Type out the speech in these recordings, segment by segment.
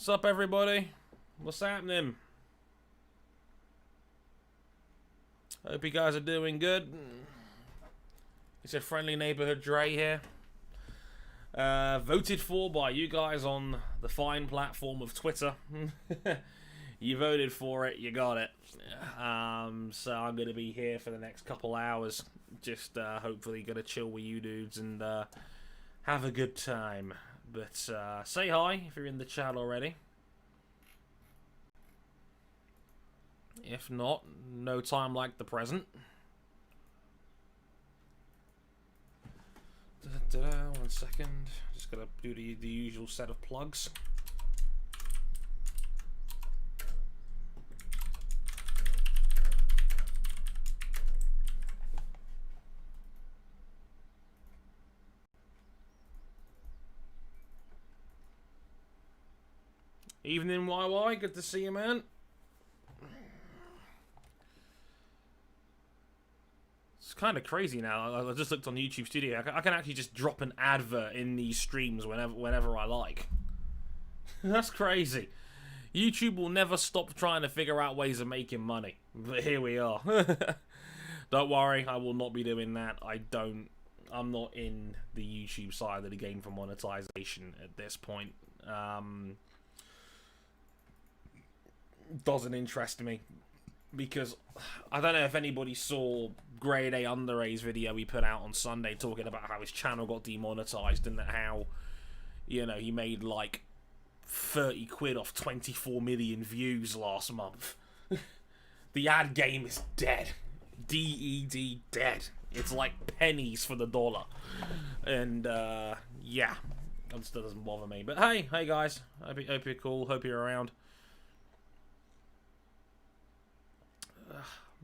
What's up, everybody? What's happening? Hope you guys are doing good. It's a friendly neighborhood Dre here. Voted for by you guys on the fine platform of Twitter. You voted for it, you got it. So I'm going to be here for the next couple hours. Just hopefully going to chill with you dudes and have a good time. But say hi if you're in the chat already. If not, no time like the present. One second. Just gotta do the usual set of plugs. Evening, YY. Good to see you, man. It's kind of crazy now. I just looked on YouTube Studio. I can actually just drop an advert in these streams whenever I like. That's crazy. YouTube will never stop trying to figure out ways of making money. But here we are. Don't worry, I will not be doing that. I'm not in the YouTube side of the game for monetization at this point. Doesn't interest me. Because I don't know if anybody saw Grade A Under A's video he put out on Sunday talking about how his channel got demonetized and how, you know, he made like 30 quid off 24 million views last month. The ad game is dead. DED dead. It's like pennies for the dollar. And yeah, that still doesn't bother me. But hey guys, hope you're cool, hope you're around.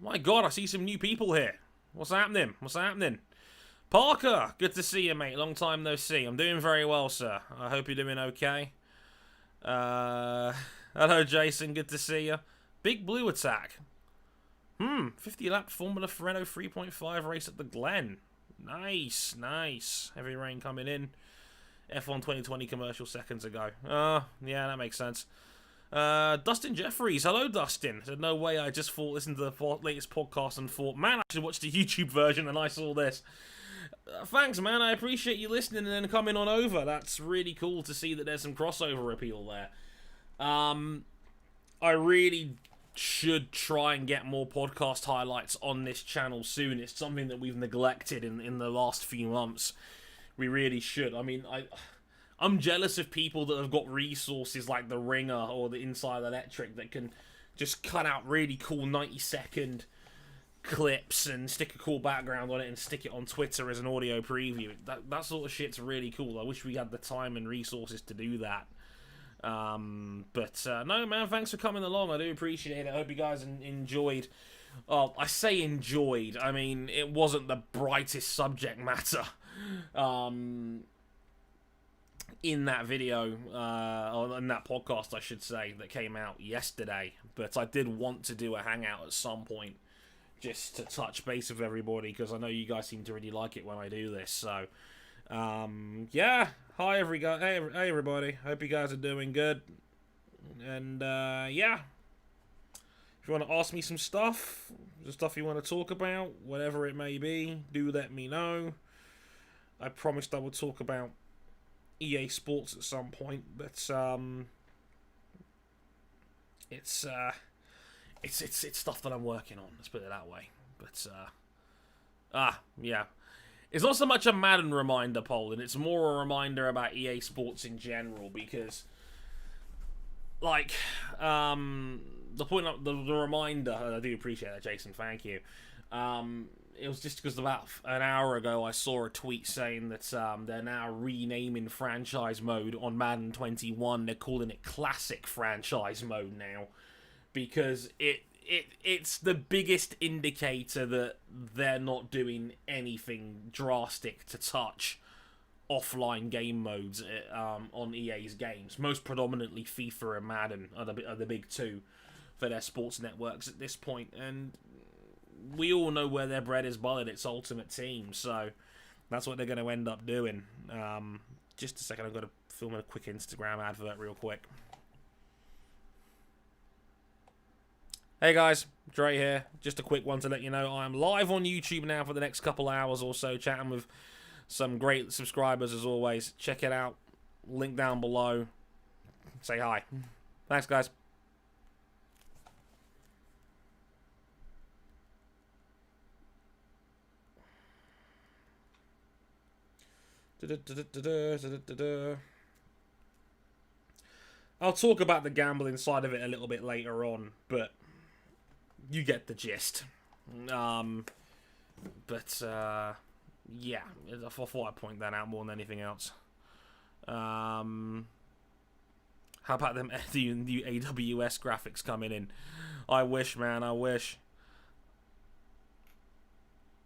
My God, I see some new people here. What's happening? What's happening? Parker, good to see you, mate. Long time no see. I'm doing very well, sir. I hope you're doing okay. Hello, Jason. Good to see you. Big Blue Attack. 50-lap Formula Ferreno 3.5 race at the Glen. Nice, nice. Heavy rain coming in. F1 2020 commercial seconds ago. Yeah, that makes sense. Dustin Jeffries, hello Dustin. Said, no way, I just listened to the latest podcast and thought, man, I should watch the YouTube version and I saw this. Thanks, man, I appreciate you listening and then coming on over. That's really cool to see that there's some crossover appeal there. I really should try and get more podcast highlights on this channel soon. It's something that we've neglected in the last few months. We really should. I mean, I'm jealous of people that have got resources like the Ringer or the Inside Electric that can just cut out really cool 90-second clips and stick a cool background on it and stick it on Twitter as an audio preview. That sort of shit's really cool. I wish we had the time and resources to do that. But no, man, thanks for coming along. I do appreciate it. I hope you guys enjoyed. I say enjoyed. I mean, it wasn't the brightest subject matter. In that video, or in that podcast, I should say, that came out yesterday. But I did want to do a hangout at some point, just to touch base with everybody, because I know you guys seem to really like it when I do this. So, yeah. Hi, hey everybody. Hope you guys are doing good. And, yeah. If you want to ask me some stuff, the stuff you want to talk about, whatever it may be, do let me know. I promised I would talk about EA Sports at some point, but it's stuff that I'm working on. Let's put it that way. But yeah, it's not so much a Madden reminder, Poland. It's more a reminder about EA Sports in general, because like the point of the reminder. I do appreciate that, Jason. Thank you. It was just because about an hour ago I saw a tweet saying that they're now renaming franchise mode on Madden 21. They're calling it Classic Franchise Mode now, because it's the biggest indicator that they're not doing anything drastic to touch offline game modes on EA's games. Most predominantly FIFA and Madden are the big two for their sports networks at this point, and we all know where their bread is buttered. It's Ultimate Team, so that's what they're going to end up doing. Just a second, I've got to film a quick Instagram advert real quick. Hey guys, Dre here. Just a quick one to let you know I'm live on YouTube now for the next couple hours or so, chatting with some great subscribers as always. Check it out. Link down below. Say hi. Thanks, guys. I'll talk about the gambling side of it a little bit later on, but you get the gist. Yeah, I thought I'd point that out more than anything else. How about them new AWS graphics coming in? I wish, man, I wish.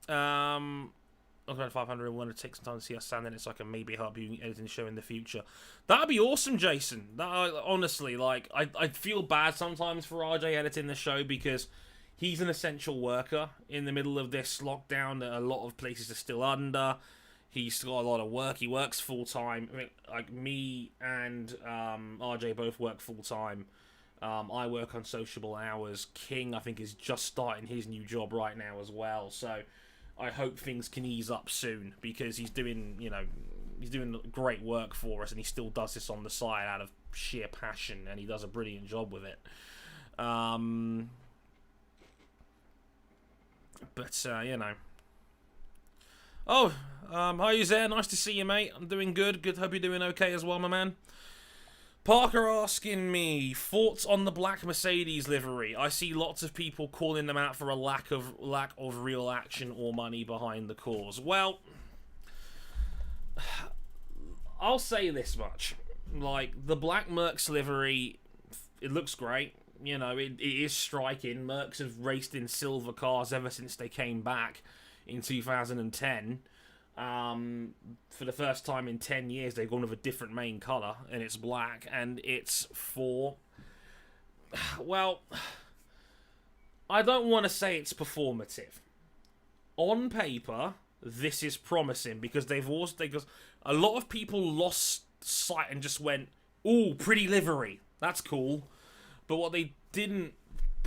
Okay, 500. I want to take some time to see us stand in it so I can maybe help you editing the show in the future. That'd be awesome, Jason. Honestly, like, I feel bad sometimes for RJ editing the show because he's an essential worker in the middle of this lockdown that a lot of places are still under. He's got a lot of work. He works full time. I mean, like me and RJ both work full time. I work on sociable hours. King, I think, is just starting his new job right now as well. So I hope things can ease up soon because he's doing, he's doing great work for us, and he still does this on the side out of sheer passion, and he does a brilliant job with it. Oh, hi, you there? Nice to see you, mate. I'm doing good. Hope you're doing okay as well, my man. Parker asking me, thoughts on the black Mercedes livery? I see lots of people calling them out for a lack of real action or money behind the cause. Well, I'll say this much. Like, the black Mercs livery, it looks great. It is striking. Mercs have raced in silver cars ever since they came back in 2010. For the first time in 10 years, they've gone with a different main colour, and it's black, and it's for... Well, I don't want to say it's performative. On paper, this is promising, because because a lot of people lost sight and just went, ooh, pretty livery, that's cool. But what they didn't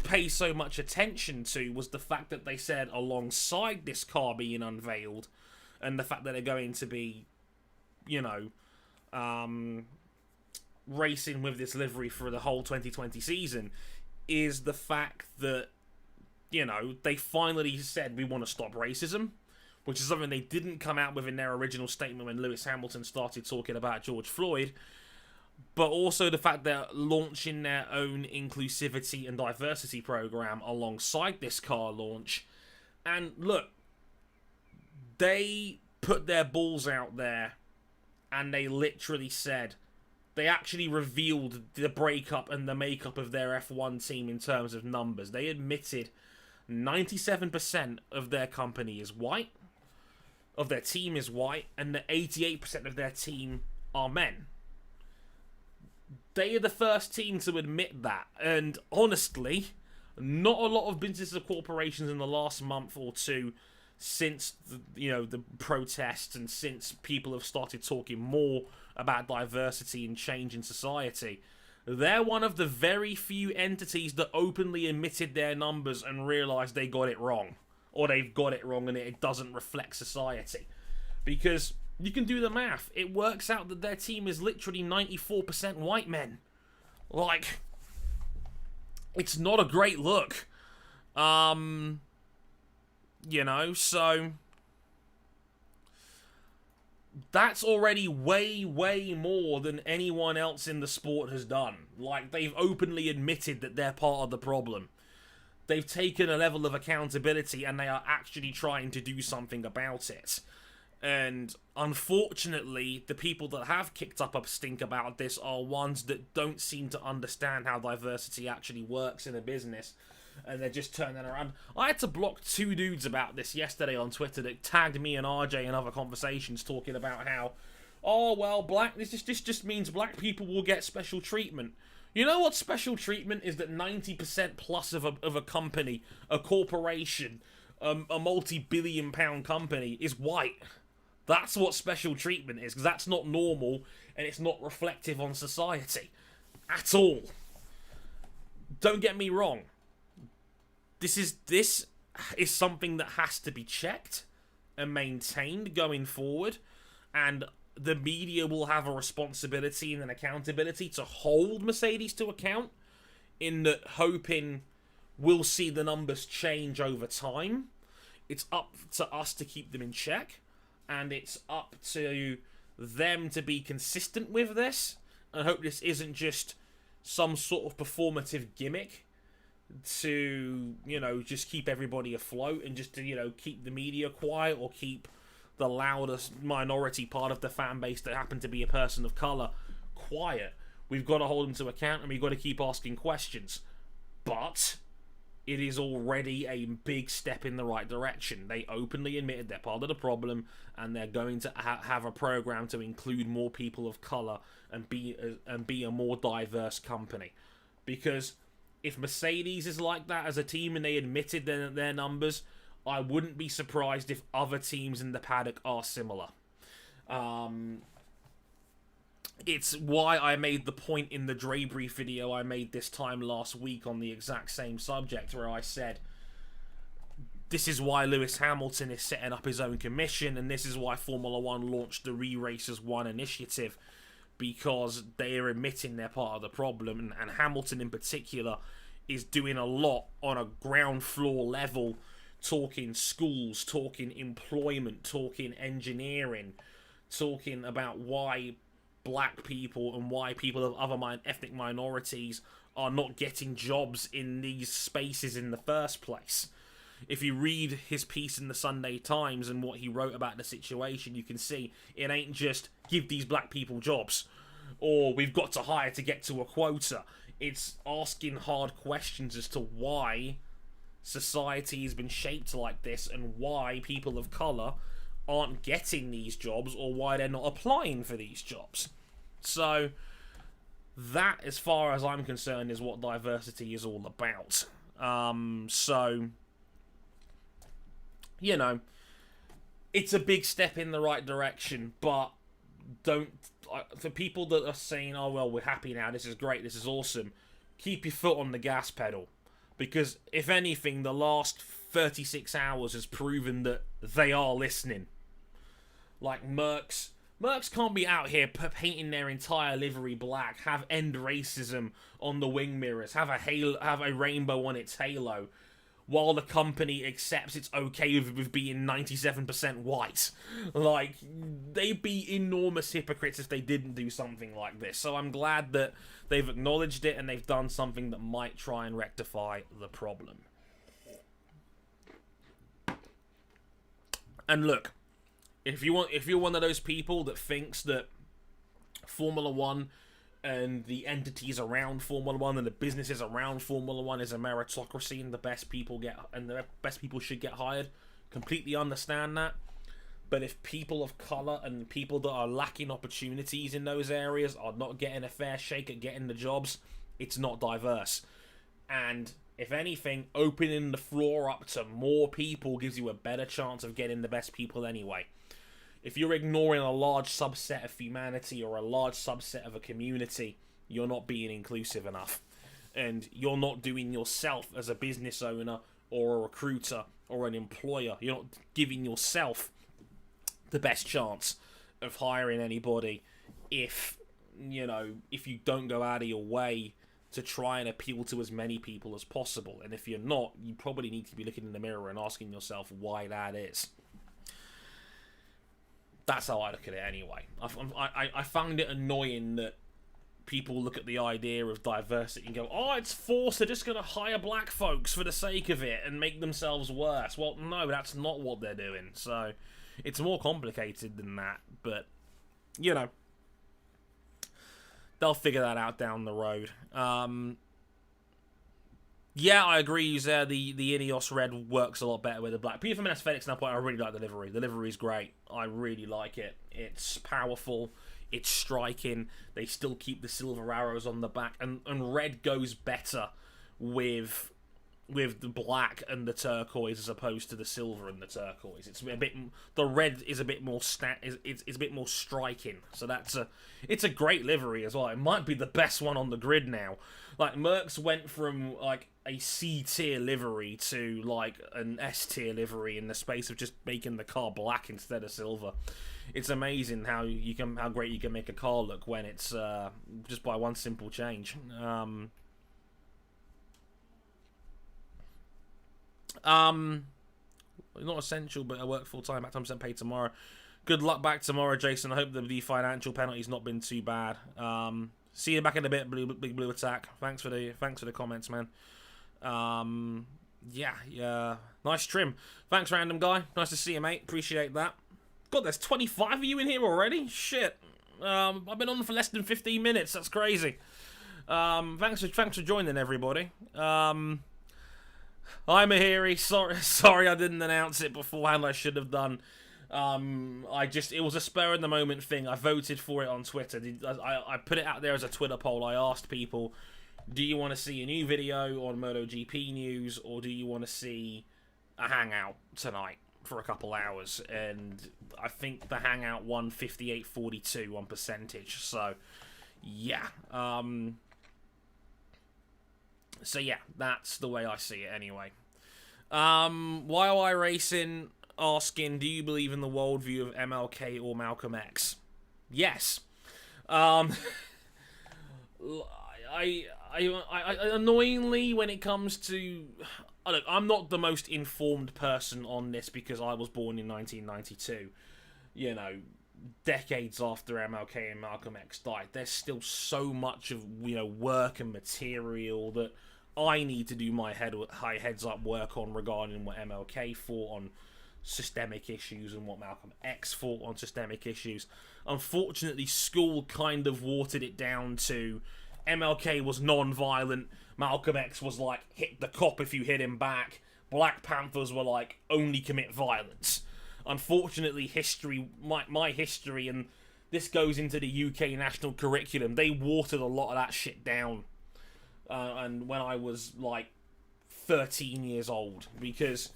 pay so much attention to was the fact that they said alongside this car being unveiled, and the fact that they're going to be, racing with this livery for the whole 2020 season, is the fact that, they finally said we want to stop racism, which is something they didn't come out with in their original statement when Lewis Hamilton started talking about George Floyd, but also the fact they're launching their own inclusivity and diversity program alongside this car launch. And look, they put their balls out there, and they literally said, they actually revealed the breakup and the makeup of their F1 team in terms of numbers. They admitted 97% of their company is white, of their team is white, and that 88% of their team are men. They are the first team to admit that, and honestly, not a lot of businesses or corporations in the last month or two, since the protests and since people have started talking more about diversity and change in society, they're one of the very few entities that openly admitted their numbers and realised they got it wrong, or they've got it wrong and it doesn't reflect society. Because you can do the math. It works out that their team is literally 94% white men. Like, it's not a great look. So that's already way, way more than anyone else in the sport has done. Like, they've openly admitted that they're part of the problem. They've taken a level of accountability, and they are actually trying to do something about it. And unfortunately, the people that have kicked up a stink about this are ones that don't seem to understand how diversity actually works in a business, and they're just turning around. I had to block 2 dudes about this yesterday on Twitter that tagged me and RJ in other conversations talking about how, oh, well, this just means black people will get special treatment. You know what special treatment is? That 90% plus of a company, a corporation, a multi-billion pound company is white. That's what special treatment is, because that's not normal, and it's not reflective on society at all. Don't get me wrong. this is something that has to be checked and maintained going forward, and the media will have a responsibility and an accountability to hold Mercedes to account, in that hoping we'll see the numbers change over time. It's up to us to keep them in check, and it's up to them to be consistent with this, and hope this isn't just some sort of performative gimmick to, just keep everybody afloat, and just to, keep the media quiet, or keep the loudest minority part of the fan base that happen to be a person of colour quiet. We've got to hold them to account, and we've got to keep asking questions. But it is already a big step in the right direction. They openly admitted they're part of the problem, and they're going to have a program to include more people of colour and be a more diverse company. Because if Mercedes is like that as a team, and they admitted their numbers, I wouldn't be surprised if other teams in the paddock are similar. It's why I made the point in the Dre Brief video I made this time last week on the exact same subject, where I said, this is why Lewis Hamilton is setting up his own commission, and this is why Formula One launched the Re-Racers One initiative, because they are admitting they're part of the problem, and Hamilton in particular is doing a lot on a ground floor level, talking schools, talking employment, talking engineering, talking about why black people and why people of other ethnic minorities are not getting jobs in these spaces in the first place. If you read his piece in the Sunday Times and what he wrote about the situation, you can see it ain't just give these black people jobs, or we've got to hire to get to a quota. It's asking hard questions as to why society has been shaped like this, and why people of colour aren't getting these jobs, or why they're not applying for these jobs. So that, as far as I'm concerned, is what diversity is all about. It's a big step in the right direction, but for people that are saying, oh well, we're happy now, this is great, this is awesome, keep your foot on the gas pedal. Because, if anything, the last 36 hours has proven that they are listening. Like, Mercs can't be out here painting their entire livery black, have end racism on the wing mirrors, have a rainbow on its halo, while the company accepts it's okay with being 97% white. Like, they'd be enormous hypocrites if they didn't do something like this. So I'm glad that they've acknowledged it, and they've done something that might try and rectify the problem. And look, if you're one of those people that thinks that Formula One and the entities around Formula One and the businesses around Formula One is a meritocracy, and the best people should get hired, completely understand that. But if people of colour and people that are lacking opportunities in those areas are not getting a fair shake at getting the jobs, it's not diverse. And if anything, opening the floor up to more people gives you a better chance of getting the best people anyway. If you're ignoring a large subset of humanity or a large subset of a community, you're not being inclusive enough. And you're not doing yourself as a business owner or a recruiter or an employer, you're not giving yourself the best chance of hiring anybody if you don't go out of your way to try and appeal to as many people as possible. And if you're not, you probably need to be looking in the mirror and asking yourself why that is. That's how I look at it anyway. I found it annoying that people look at the idea of diversity and go, oh, it's forced, they're just going to hire black folks for the sake of it and make themselves worse. Well, no, that's not what they're doing. So it's more complicated than that. But, they'll figure that out down the road. Yeah, I agree there. The Ineos Red works a lot better with the black. Even from an aesthetic standpoint, I really like the livery. The livery's great. I really like it. It's powerful. It's striking. They still keep the silver arrows on the back. And red goes better with with the black and the turquoise as opposed to the silver and the turquoise. It's a bit, the red is a bit more it's a bit more striking. So it's a great livery as well. It might be the best one on the grid now. Like Mercs went from like a C tier livery to like an S tier livery in the space of just making the car black instead of silver. It's amazing how great you can make a car look when it's just by one simple change. Not essential, but I work full time. At 10% paid tomorrow. Good luck back tomorrow, Jason. I hope the financial penalty's not been too bad. See you back in a bit, Big Blue Attack. Thanks for the comments, man. Yeah. Nice trim. Thanks, random guy. Nice to see you, mate. Appreciate that. God, there's 25 of you in here already. Shit. I've been on for less than 15 minutes. That's crazy. Thanks for joining, everybody. I'm Mahiri. Sorry I didn't announce it beforehand. I should have done. It was a spur in the moment thing. I voted for it on Twitter. I put it out there as a Twitter poll. I asked people, do you want to see a new video on MotoGP news, or do you want to see a Hangout tonight for a couple hours? And I think the Hangout won 58-42 on percentage. So yeah. So yeah, that's the way I see it anyway. YOI Racing asking, do you believe in the worldview of MLK or Malcolm X? Yes. I annoyingly, when it comes to... Look, I'm not the most informed person on this because I was born in 1992. You know, decades after MLK and Malcolm X died. There's still so much of, work and material that I need to do my heads up work on regarding what MLK fought on systemic issues and what Malcolm X fought on systemic issues. Unfortunately, school kind of watered it down to MLK was non-violent, Malcolm X was like, hit the cop if you hit him back, Black Panthers were like, only commit violence. Unfortunately, my history, and this goes into the UK national curriculum, they watered a lot of that shit down. And when I was like 13 years old, because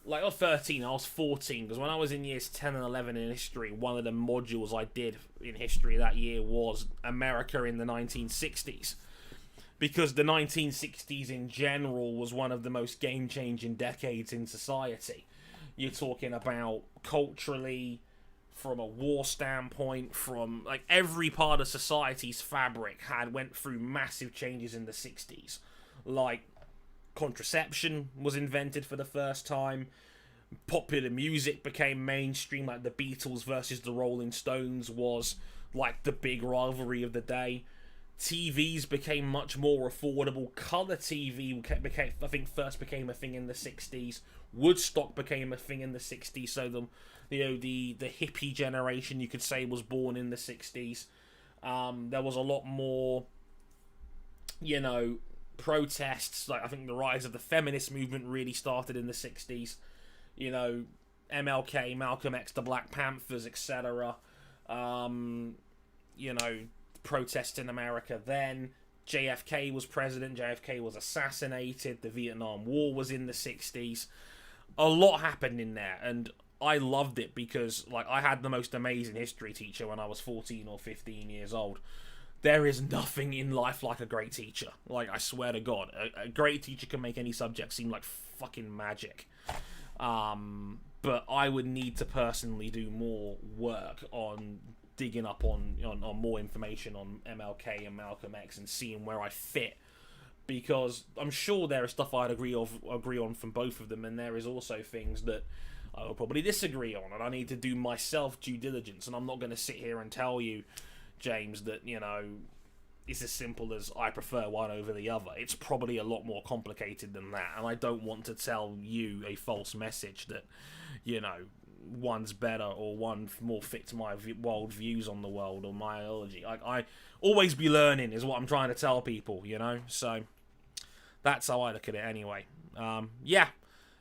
like, not 13, I was 14, because when I was in years 10 and 11 in history, one of the modules I did in history that year was America in the 1960s. Because the 1960s in general was one of the most game-changing decades in society. You're talking about culturally, from a war standpoint, from like every part of society's fabric went through massive changes in the 60s. Like, contraception was invented for the first time. Popular music became mainstream, like the Beatles versus the Rolling Stones was like the big rivalry of the day. TVs became much more affordable. Colour TV first became a thing in the 60s. Woodstock became a thing in the 60s. So the hippie generation, you could say, was born in the 60s. There was a lot more, protests. Like, I think the rise of the feminist movement really started in the 60s. MLK, Malcolm X, the Black Panthers, etc. Protests in America then. JFK was president. JFK was assassinated. The Vietnam War was in the 60s. A lot happened in there, and I loved it because, like, I had the most amazing history teacher when I was 14 or 15 years old. There is nothing in life like a great teacher. Like, I swear to God, a great teacher can make any subject seem like fucking magic. But I would need to personally do more work on digging up on more information on MLK and Malcolm X and seeing where I fit, because I'm sure there is stuff I'd agree on from both of them, and there is also things that I will probably disagree on, and I need to do myself due diligence. And I'm not going to sit here and tell you, James, that it's as simple as I prefer one over the other. It's probably a lot more complicated than that, and I don't want to tell you a false message that one's better or one more fits my world views on the world or my ideology. I always be learning is what I'm trying to tell people, so that's how I look at it anyway. It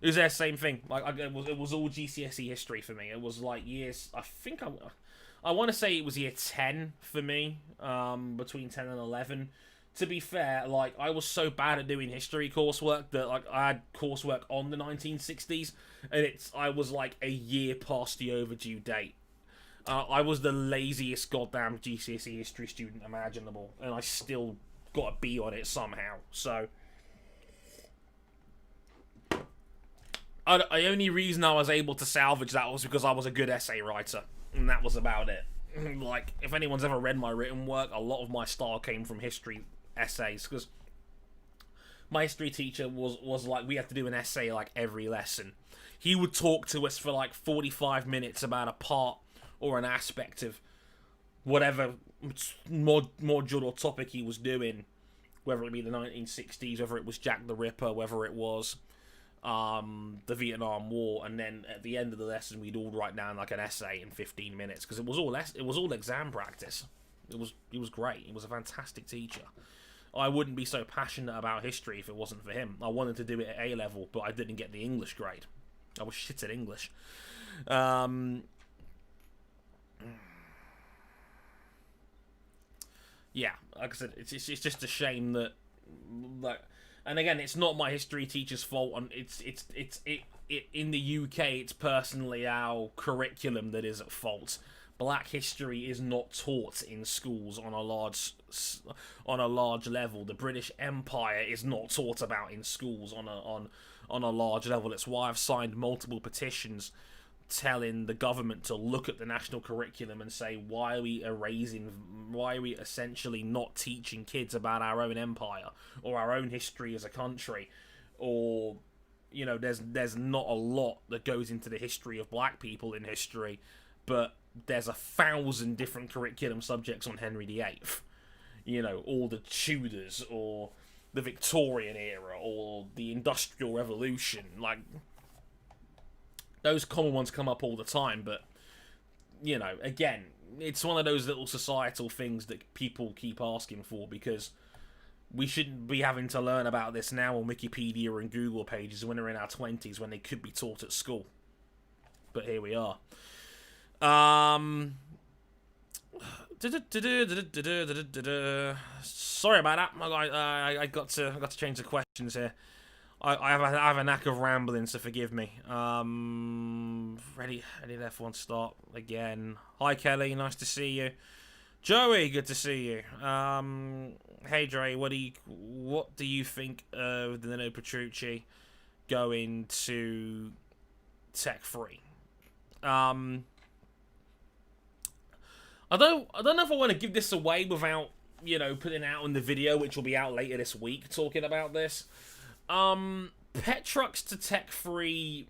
was the same thing. Like, it was all GCSE history for me. It was like years, I want to say it was year 10 for me, between 10 and 11, to be fair, like, I was so bad at doing history coursework that, like, I had coursework on the 1960s, and I was, like, a year past the overdue date. I was the laziest goddamn GCSE history student imaginable, and I still got a B on it somehow, so... The only reason I was able to salvage that was because I was a good essay writer, and that was about it. Like, if anyone's ever read my written work, a lot of my style came from history essays, because my history teacher was like, we had to do an essay like every lesson. He would talk to us for like 45 minutes about a part or an aspect of whatever module or topic he was doing, whether it be the 1960s, whether it was Jack the Ripper, whether it was the Vietnam War, and then at the end of the lesson we'd all write down like an essay in 15 minutes, because it was all exam practice. He was great. He was a fantastic teacher. I wouldn't be so passionate about history if it wasn't for him. I wanted to do it at A level, but I didn't get the English grade. I was shit at English. Yeah, like I said, it's just a shame that, like, and again, it's not my history teacher's fault. And it's in the UK, it's personally our curriculum that is at fault. Black history is not taught in schools on a large level. The British Empire is not taught about in schools on a large level. It's why I've signed multiple petitions telling the government to look at the national curriculum and say, why are we essentially not teaching kids about our own empire or our own history as a country? Or, you know, there's not a lot that goes into the history of black people in history, but there's 1,000 different curriculum subjects on Henry VIII. You know, or the Tudors, or the Victorian era, or the Industrial Revolution. Like, those common ones come up all the time, but, you know, again, it's one of those little societal things that people keep asking for, because we shouldn't be having to learn about this now on Wikipedia and Google pages when we're in our 20s, when they could be taught at school. But here we are. Sorry about that. I got to change the questions here. I have a knack of rambling, so forgive me. Ready there for one start again. Hi Kelly, nice to see you. Joey, good to see you. Hey Dre, what do you think of Danilo Petrucci going to Tech 3? I don't know if I want to give this away without, you know, putting it out in the video, which will be out later this week, talking about this. Petrux to Tech 3,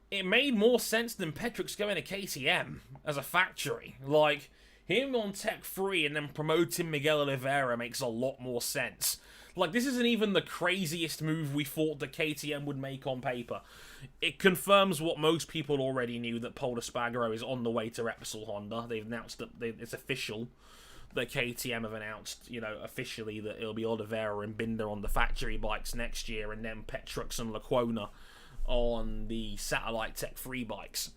it made more sense than Petrux going to KTM as a factory. Like, him on Tech 3 and then promoting Miguel Oliveira makes a lot more sense. Like, this isn't even the craziest move we thought that KTM would make on paper. It confirms what most people already knew, that Paul Espargaro is on the way to Repsol Honda. They've announced that it's official. That KTM have announced, you know, officially that it'll be Oliveira and Binder on the factory bikes next year, and then Petrux and Lecuona on the satellite Tech 3 bikes.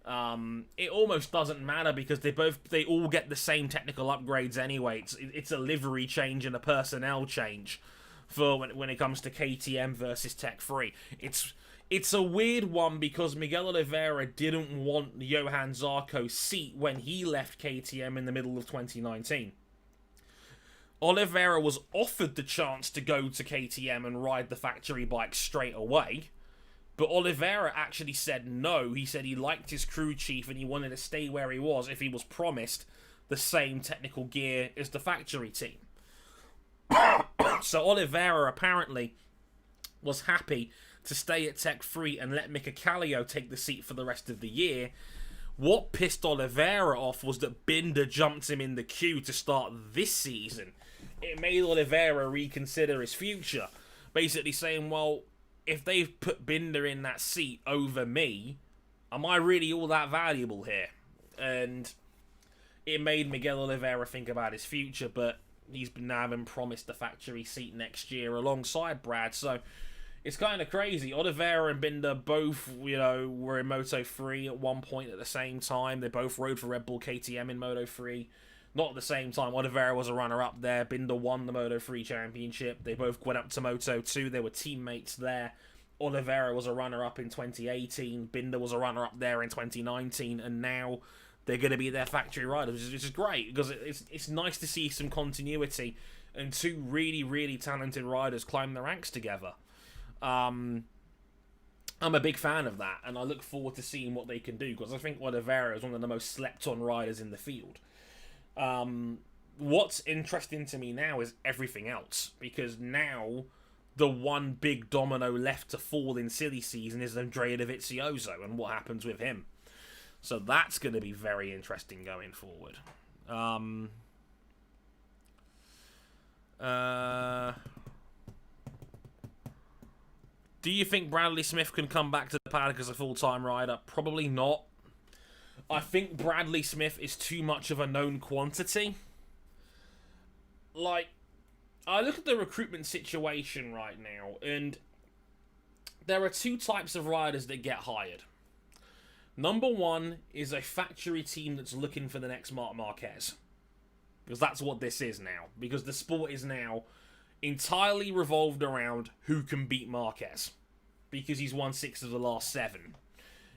It almost doesn't matter, because they all get the same technical upgrades anyway. It's a livery change and a personnel change for when it comes to KTM versus Tech 3. It's a weird one, because Miguel Oliveira didn't want Johan Zarco's seat when he left KTM in the middle of 2019. Oliveira was offered the chance to go to KTM and ride the factory bike straight away, but Oliveira actually said no. He said he liked his crew chief and he wanted to stay where he was if he was promised the same technical gear as the factory team. So Oliveira apparently was happy to stay at Tech 3 and let Mika Kallio take the seat for the rest of the year. What pissed Oliveira off was that Binder jumped him in the queue to start this season. It made Oliveira reconsider his future, basically saying, well, if they've put Binder in that seat over me, am I really all that valuable here? And it made Miguel Oliveira think about his future, but he's now been promised the factory seat next year alongside Brad, so it's kind of crazy. Oliveira and Binder both, you know, were in Moto3 at one point at the same time. They both rode for Red Bull KTM in Moto3. Not at the same time. Oliveira was a runner-up there. Binder won the Moto3 Championship. They both went up to Moto2. They were teammates there. Oliveira was a runner-up in 2018. Binder was a runner-up there in 2019. And now they're going to be their factory riders, which is great, because it's nice to see some continuity and two really, really talented riders climb the ranks together. I'm a big fan of that, and I look forward to seeing what they can do, because I think Oliveira is one of the most slept-on riders in the field. What's interesting to me now is everything else, because now the one big domino left to fall in silly season is Andrea Dovizioso and what happens with him. So that's going to be very interesting going forward. Do you think Bradley Smith can come back to the paddock as a full-time rider? Probably not. I think Bradley Smith is too much of a known quantity. Like, I look at the recruitment situation right now, and there are two types of riders that get hired. Number one is a factory team that's looking for the next Marc Marquez. Because that's what this is now. Because the sport is now entirely revolved around who can beat Marquez. Because he's won 6 of the last 7.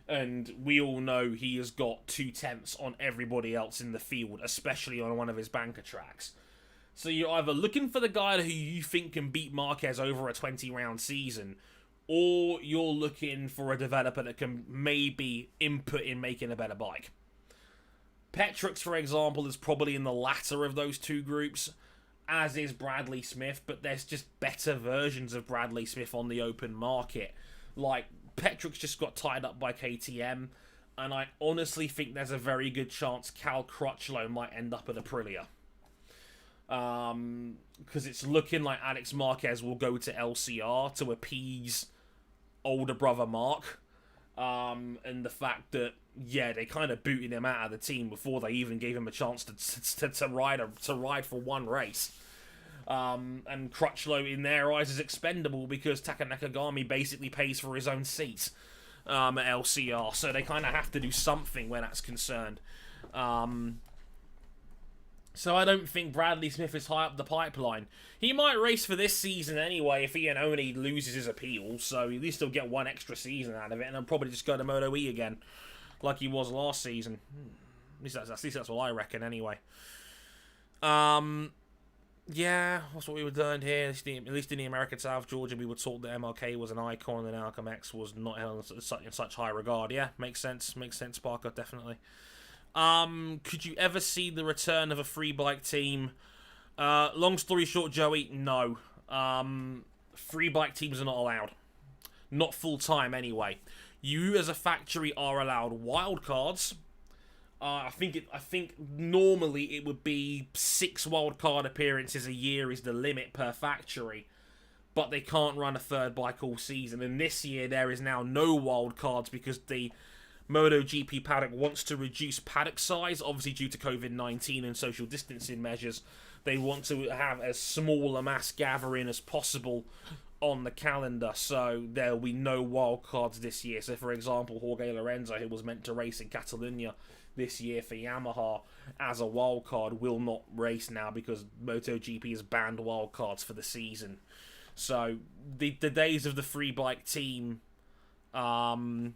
And we all know he has got 2/10 on everybody else in the field, especially on one of his banker tracks. So you're either looking for the guy who you think can beat Marquez over a 20-round season, or you're looking for a developer that can maybe input in making a better bike. Petrux, for example, is probably in the latter of those two groups, as is Bradley Smith, but there's just better versions of Bradley Smith on the open market. Like, Petrux just got tied up by KTM, and I honestly think there's a very good chance Cal Crutchlow might end up at Aprilia. Because it's looking like Alex Marquez will go to LCR to appease older brother Mark. And the fact that, yeah, they kind of booted him out of the team before they even gave him a chance to ride for one race. And Crutchlow, in their eyes, is expendable because Taka Nakagami basically pays for his own seat at LCR. So they kind of have to do something where that's concerned. So I don't think Bradley Smith is high up the pipeline. He might race for this season anyway if Ian Oney loses his appeal, so at least he'll get one extra season out of it, and he'll probably just go to Moto E again, like he was last season. At least that's what I reckon anyway. Yeah, that's what we were doing here. At least in the American South Georgia, we were taught that MLK was an icon and Alchem X was not held in such high regard. Yeah, makes sense. Makes sense, Parker, definitely. Could you ever see the return of a free bike team? Long story short, Joey, no. Free bike teams are not allowed. Not full time anyway. You as a factory are allowed wildcards. I think normally it would be 6 wildcard appearances a year is the limit per factory. But they can't run a third bike all season. And this year there is now no wildcards because the MotoGP paddock wants to reduce paddock size, obviously due to COVID-19 and social distancing measures. They want to have as small a mass gathering as possible on the calendar, so there will be no wildcards this year. So, for example, Jorge Lorenzo, who was meant to race in Catalonia this year for Yamaha as a wildcard, will not race now because MotoGP has banned wildcards for the season. So, the days of the free bike team, the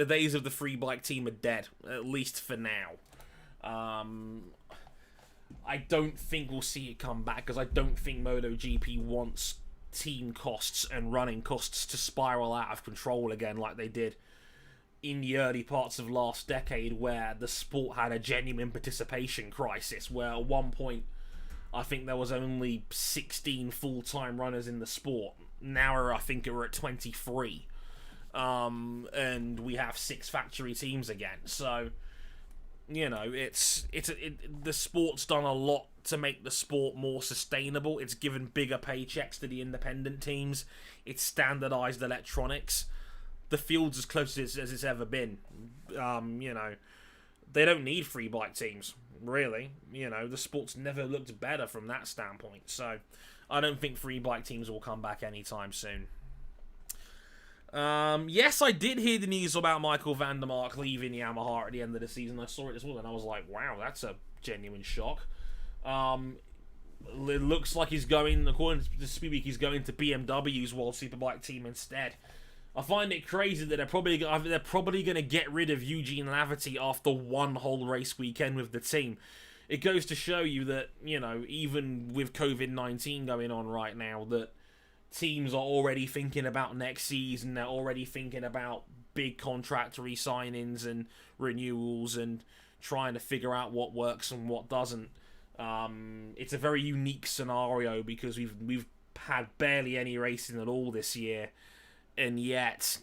days of the free bike team are dead, at least for now. I don't think we'll see it come back because I don't think MotoGP wants team costs and running costs to spiral out of control again like they did in the early parts of last decade, where the sport had a genuine participation crisis, where at one point I think there was only 16 full-time runners in the sport. Now I think we're at 23. And we have 6 factory teams again. So, you know, the sport's done a lot to make the sport more sustainable. It's given bigger paychecks to the independent teams. It's standardized electronics. The field's as close as it's ever been. You know, they don't need free bike teams, really. You know, the sport's never looked better from that standpoint. So, I don't think free bike teams will come back anytime soon. Yes, I did hear the news about Michael Vandermark leaving Yamaha at the end of the season. I saw it as well, and I was like, wow, that's a genuine shock. It looks like he's going, according to Speedweek, he's going to BMW's World Superbike team instead. I find it crazy that they're probably going to get rid of Eugene Laverty after one whole race weekend with the team. It goes to show you that, you know, even with COVID-19 going on right now, that teams are already thinking about next season. They're already thinking about big contract re-signings and renewals and trying to figure out what works and what doesn't. It's a very unique scenario because we've had barely any racing at all this year, and yet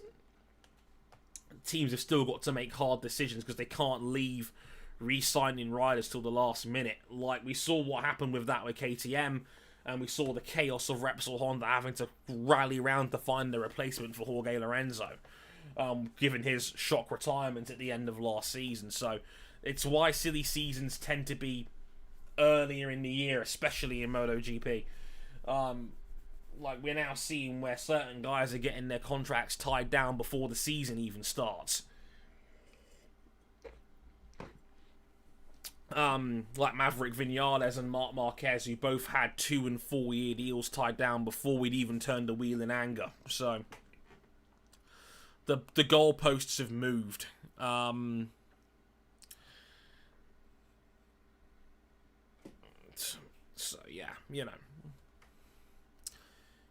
teams have still got to make hard decisions because they can't leave re-signing riders till the last minute. Like we saw what happened with that with KTM, and we saw the chaos of Repsol Honda having to rally around to find a replacement for Jorge Lorenzo, given his shock retirement at the end of last season. So it's why silly seasons tend to be earlier in the year, especially in MotoGP. Like we're now seeing where certain guys are getting their contracts tied down before the season even starts. Like Maverick Vinales and Marc Marquez, who both had 2 and 4 year deals tied down before we'd even turned the wheel in anger. So the goalposts have moved. So yeah, you know.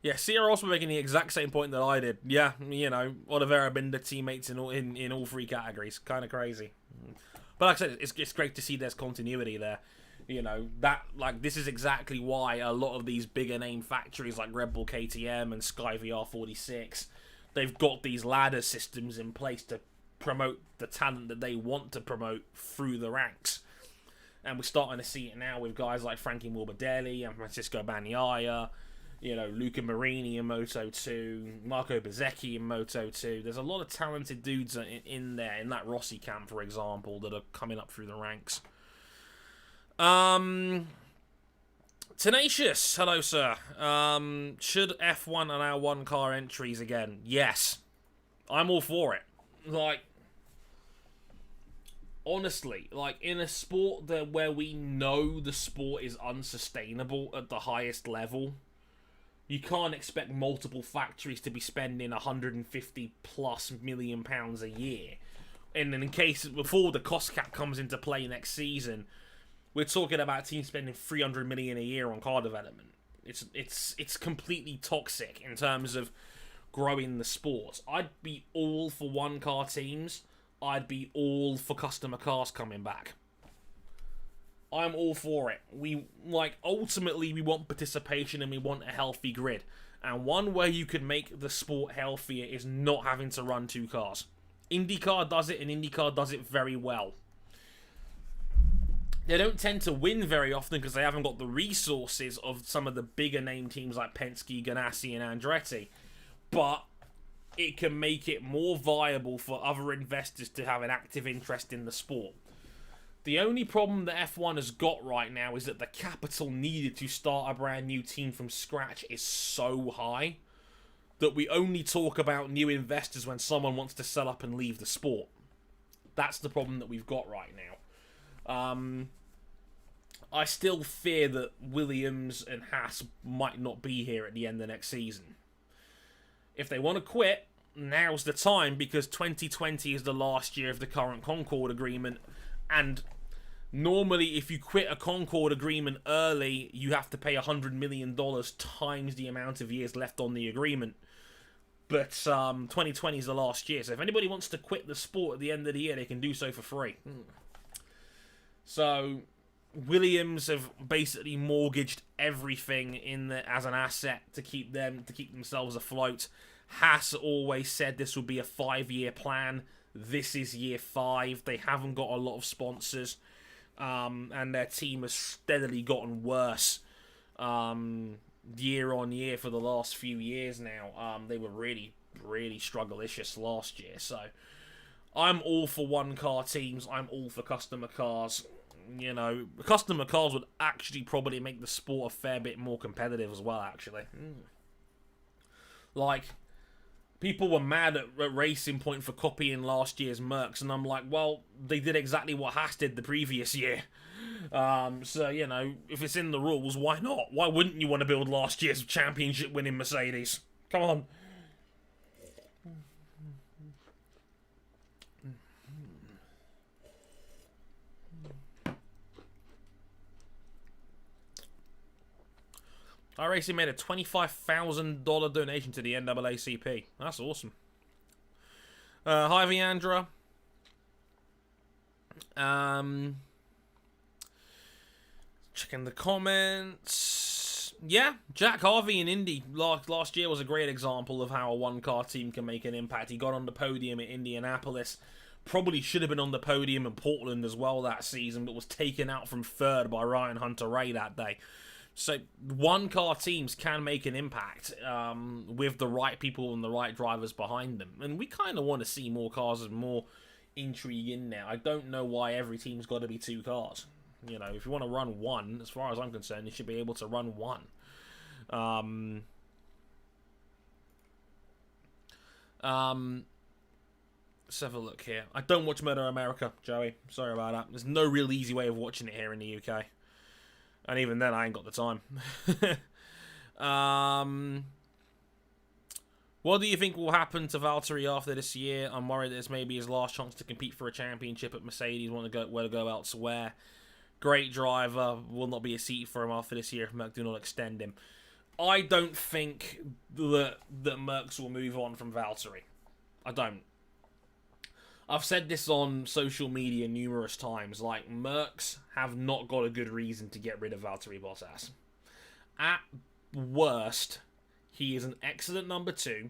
Yeah, Sierra also making the exact same point that I did. Yeah, you know, Oliveira Binder teammates in all 3 categories. Kind of crazy. But like I said, it's great to see there's continuity there. You know, this is exactly why a lot of these bigger name factories like Red Bull KTM and Sky VR46, they've got these ladder systems in place to promote the talent that they want to promote through the ranks. And we're starting to see it now with guys like Frankie Morbidelli and Francisco Bagnaia, you know, Luca Marini in Moto 2, Marco Bezzecchi in Moto 2. There's a lot of talented dudes in there, in that Rossi camp, for example, that are coming up through the ranks. Tenacious, hello, sir. Should F1 allow one-car entries again? Yes. I'm all for it. Like, honestly, like, in a sport where we know the sport is unsustainable at the highest level, you can't expect multiple factories to be spending 150 plus million pounds a year. And in case, before the cost cap comes into play next season, we're talking about teams spending 300 million a year on car development. It's completely toxic in terms of growing the sport. I'd be all for one-car teams. I'd be all for customer cars coming back. I'm all for it. Ultimately, we want participation and we want a healthy grid. And one way you could make the sport healthier is not having to run 2 cars. IndyCar does it, and IndyCar does it very well. They don't tend to win very often because they haven't got the resources of some of the bigger name teams like Penske, Ganassi, and Andretti. But it can make it more viable for other investors to have an active interest in the sport. The only problem that F1 has got right now is that the capital needed to start a brand new team from scratch is so high that we only talk about new investors when someone wants to sell up and leave the sport. That's the problem that we've got right now. I still fear that Williams and Haas might not be here at the end of next season. If they want to quit, now's the time, because 2020 is the last year of the current Concord agreement, and normally if you quit a Concord agreement early, you have to pay $100 million times the amount of years left on the agreement. But 2020 is the last year, so if anybody wants to quit the sport at the end of the year, they can do so for free. So Williams have basically mortgaged everything as an asset to keep themselves afloat. Haas always said this would be a 5-year plan. This is year 5. They haven't got a lot of sponsors, and their team has steadily gotten worse year on year for the last few years now. They were really, really struggle-icious last year. So I'm all for one-car teams. I'm all for customer cars. You know, customer cars would actually probably make the sport a fair bit more competitive as well, actually. Like, people were mad at Racing Point for copying last year's Mercs, and I'm like, well, they did exactly what Haas did the previous year. So, you know, if it's in the rules, why not? Why wouldn't you want to build last year's championship-winning Mercedes? Come on. iRacing made a $25,000 donation to the NAACP. That's awesome. Hi, Viandra. Checking the comments. Yeah, Jack Harvey in Indy last year was a great example of how a one-car team can make an impact. He got on the podium at Indianapolis. Probably should have been on the podium in Portland as well that season, but was taken out from third by Ryan Hunter-Ray that day. So one-car teams can make an impact with the right people and the right drivers behind them. And we kind of want to see more cars and more intrigue in there. I don't know why every team's got to be 2 cars. You know, if you want to run one, as far as I'm concerned, you should be able to run one. Let's have a look here. I don't watch Moto America, Joey. Sorry about that. There's no real easy way of watching it here in the UK. And even then, I ain't got the time. What do you think will happen to Valtteri after this year? I'm worried that this may be his last chance to compete for a championship at Mercedes. Want to go elsewhere. Great driver. Will not be a seat for him after this year if Merck do not extend him. I don't think that Merckx will move on from Valtteri. I don't. I've said this on social media numerous times. Like, Mercs have not got a good reason to get rid of Valtteri Bottas. At worst, he is an excellent number 2.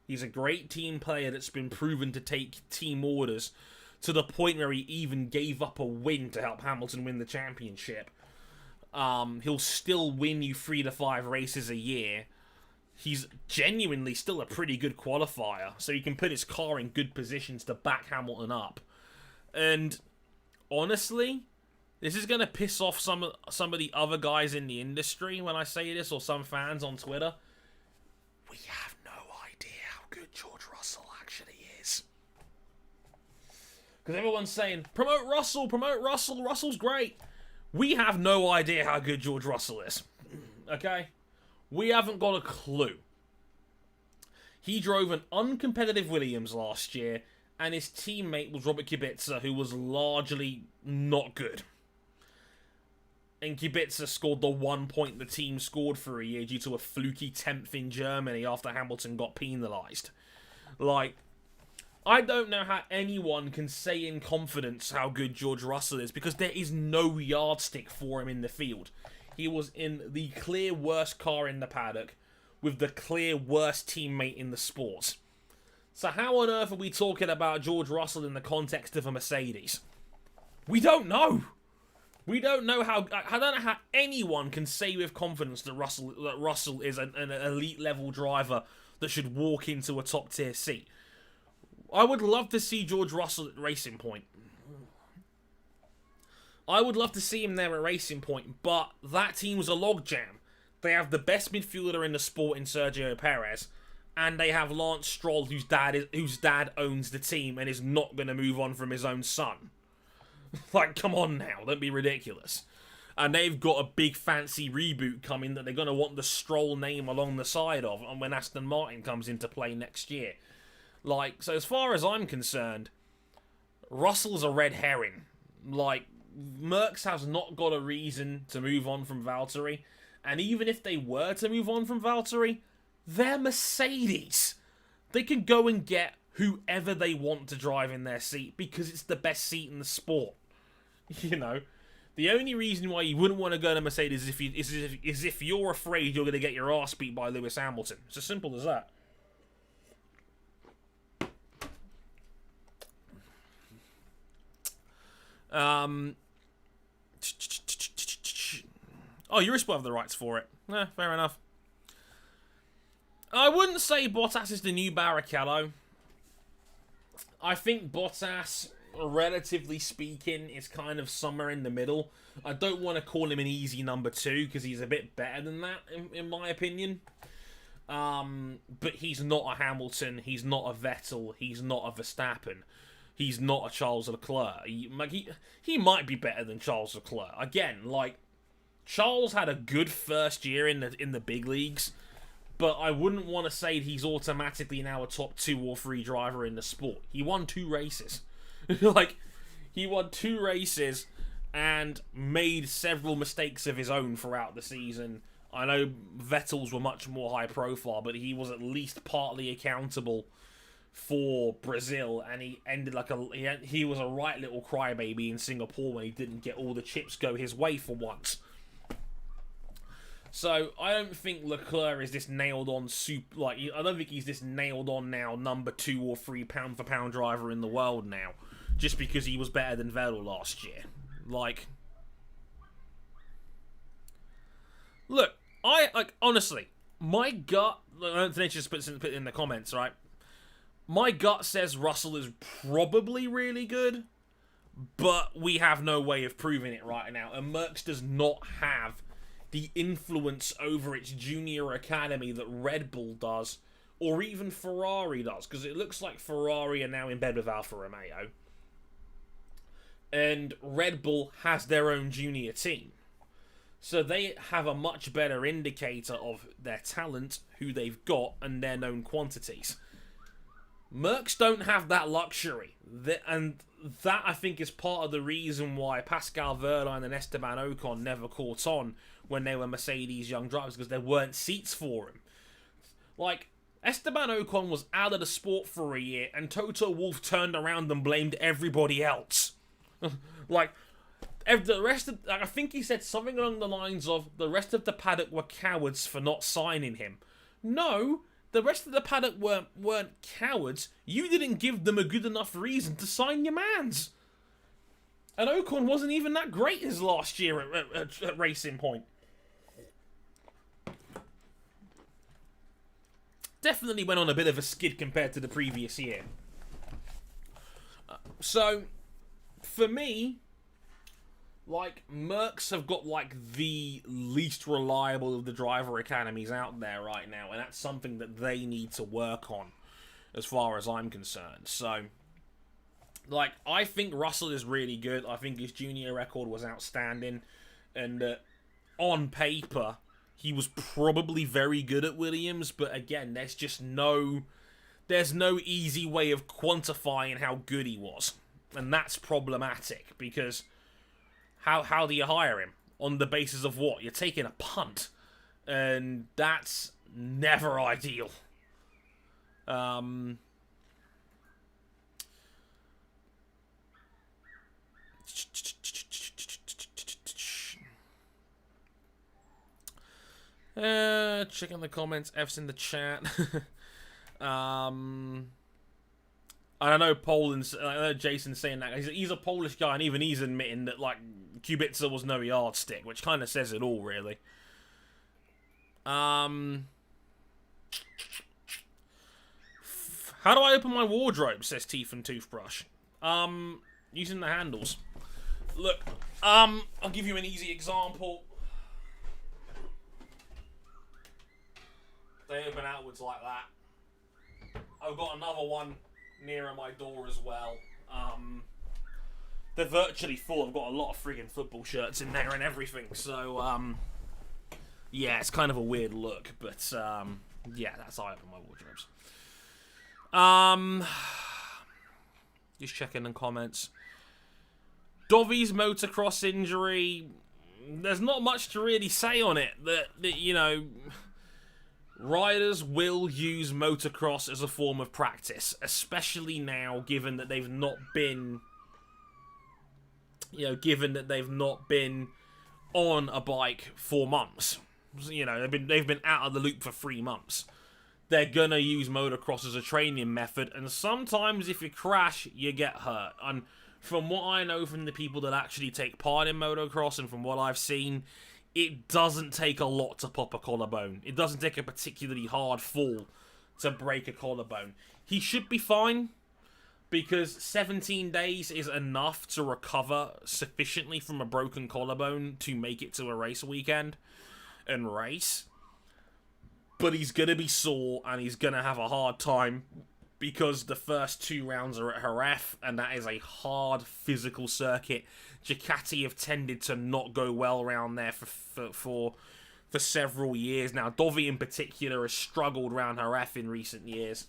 He's a great team player that's been proven to take team orders to the point where he even gave up a win to help Hamilton win the championship. He'll still win you 3 to 5 races a year. He's genuinely still a pretty good qualifier, so he can put his car in good positions to back Hamilton up. And honestly, this is going to piss off some of the other guys in the industry when I say this, or some fans on Twitter. We have no idea how good George Russell actually is. Because everyone's saying, promote Russell, Russell's great. We have no idea how good George Russell is. Okay? We haven't got a clue. He drove an uncompetitive Williams last year, and his teammate was Robert Kubica, who was largely not good. And Kubica scored the 1 point the team scored for a year due to a fluky 10th in Germany after Hamilton got penalised. Like, I don't know how anyone can say in confidence how good George Russell is, because there is no yardstick for him in the field. He was in the clear worst car in the paddock with the clear worst teammate in the sport. So how on earth are we talking about George Russell in the context of a Mercedes? We don't know. We don't know how. I don't know how anyone can say with confidence that Russell is an elite level driver that should walk into a top tier seat. I would love to see George Russell at Racing Point. I would love to see him there at Racing Point, but that team was a logjam. They have the best midfielder in the sport in Sergio Perez, and they have Lance Stroll, whose dad owns the team and is not going to move on from his own son. Like, come on now, don't be ridiculous. And they've got a big fancy reboot coming that they're going to want the Stroll name along the side of, and when Aston Martin comes into play next year. Like, so as far as I'm concerned, Russell's a red herring. Like, Merckx has not got a reason to move on from Valtteri, and even if they were to move on from Valtteri, they're Mercedes. They can go and get whoever they want to drive in their seat because it's the best seat in the sport. You know, the only reason why you wouldn't want to go to Mercedes is if you're afraid you're going to get your ass beat by Lewis Hamilton. It's as simple as that. Oh, Eurosport have the rights for it. Fair enough. I wouldn't say Bottas is the new Barrichello. I think Bottas, relatively speaking, is kind of somewhere in the middle. I don't want to call him an easy number 2 because he's a bit better than that, in my opinion. But he's not a Hamilton, he's not a Vettel, he's not a Verstappen, he's not a Charles Leclerc. He might be better than Charles Leclerc. Again, like, Charles had a good first year in the big leagues, but I wouldn't want to say he's automatically now a top 2 or 3 driver in the sport. He won 2 races. Like, he won 2 races and made several mistakes of his own throughout the season. I know Vettel's were much more high profile, but he was at least partly accountable for Brazil, and he ended like he was a right little crybaby in Singapore when he didn't get all the chips go his way for once. So I don't think Leclerc is this nailed on I don't think he's this nailed on now number 2 or 3 pound for pound driver in the world now, just because he was better than Vettel last year. Like, look, honestly, my gut, Anthony just put it in the comments, right? My gut says Russell is probably really good, but we have no way of proving it right now. And Merckx does not have the influence over its junior academy that Red Bull does, or even Ferrari does, because it looks like Ferrari are now in bed with Alfa Romeo, and Red Bull has their own junior team. So they have a much better indicator of their talent, who they've got, and their known quantities. Mercs don't have that luxury. And that, I think, is part of the reason why Pascal Wehrlein and Esteban Ocon never caught on when they were Mercedes young drivers, because there weren't seats for him. Like, Esteban Ocon was out of the sport for a year, and Toto Wolff turned around and blamed everybody else. Like, the rest of, I think he said something along the lines of, the rest of the paddock were cowards for not signing him. No, the rest of the paddock weren't cowards. You didn't give them a good enough reason to sign your mans. And Ocon wasn't even that great his last year at Racing Point. Definitely went on a bit of a skid compared to the previous year. So, for me, like, Mercs have got, like, the least reliable of the driver academies out there right now, and that's something that they need to work on, as far as I'm concerned. So, like, I think Russell is really good. I think his junior record was outstanding, and on paper, he was probably very good at Williams, but again, there's no easy way of quantifying how good he was, and that's problematic, because how do you hire him? On the basis of what? You're taking a punt, and that's never ideal. Checking the comments. F's in the chat. I know Poland's. I know Jason's saying that he's a Polish guy, and even he's admitting that, like, Kubica was no yardstick, which kind of says it all, really. How do I open my wardrobe? Says Teeth and Toothbrush. Using the handles. Look, I'll give you an easy example. They open outwards like that. I've got another one nearer my door as well. They're virtually full. I've got a lot of friggin' football shirts in there and everything. So, yeah, it's kind of a weird look. But, yeah, that's how I open my wardrobes. Just checking the comments. Dovi's motocross injury. There's not much to really say on it. That you know, riders will use motocross as a form of practice, especially now, given that they've not been, on a bike for months. You know, they've been out of the loop for 3 months. They're gonna use motocross as a training method, and sometimes if you crash, you get hurt. And from what I know from the people that actually take part in motocross, and from what I've seen, it doesn't take a lot to pop a collarbone. It doesn't take a particularly hard fall to break a collarbone. He should be fine, because 17 days is enough to recover sufficiently from a broken collarbone to make it to a race weekend and race. but he's going to be sore, and he's going to have a hard time because the first 2 rounds are at Jerez, and that is a hard physical circuit. Ducati have tended to not go well around there for several years now. Dovi in particular has struggled around Jerez in recent years.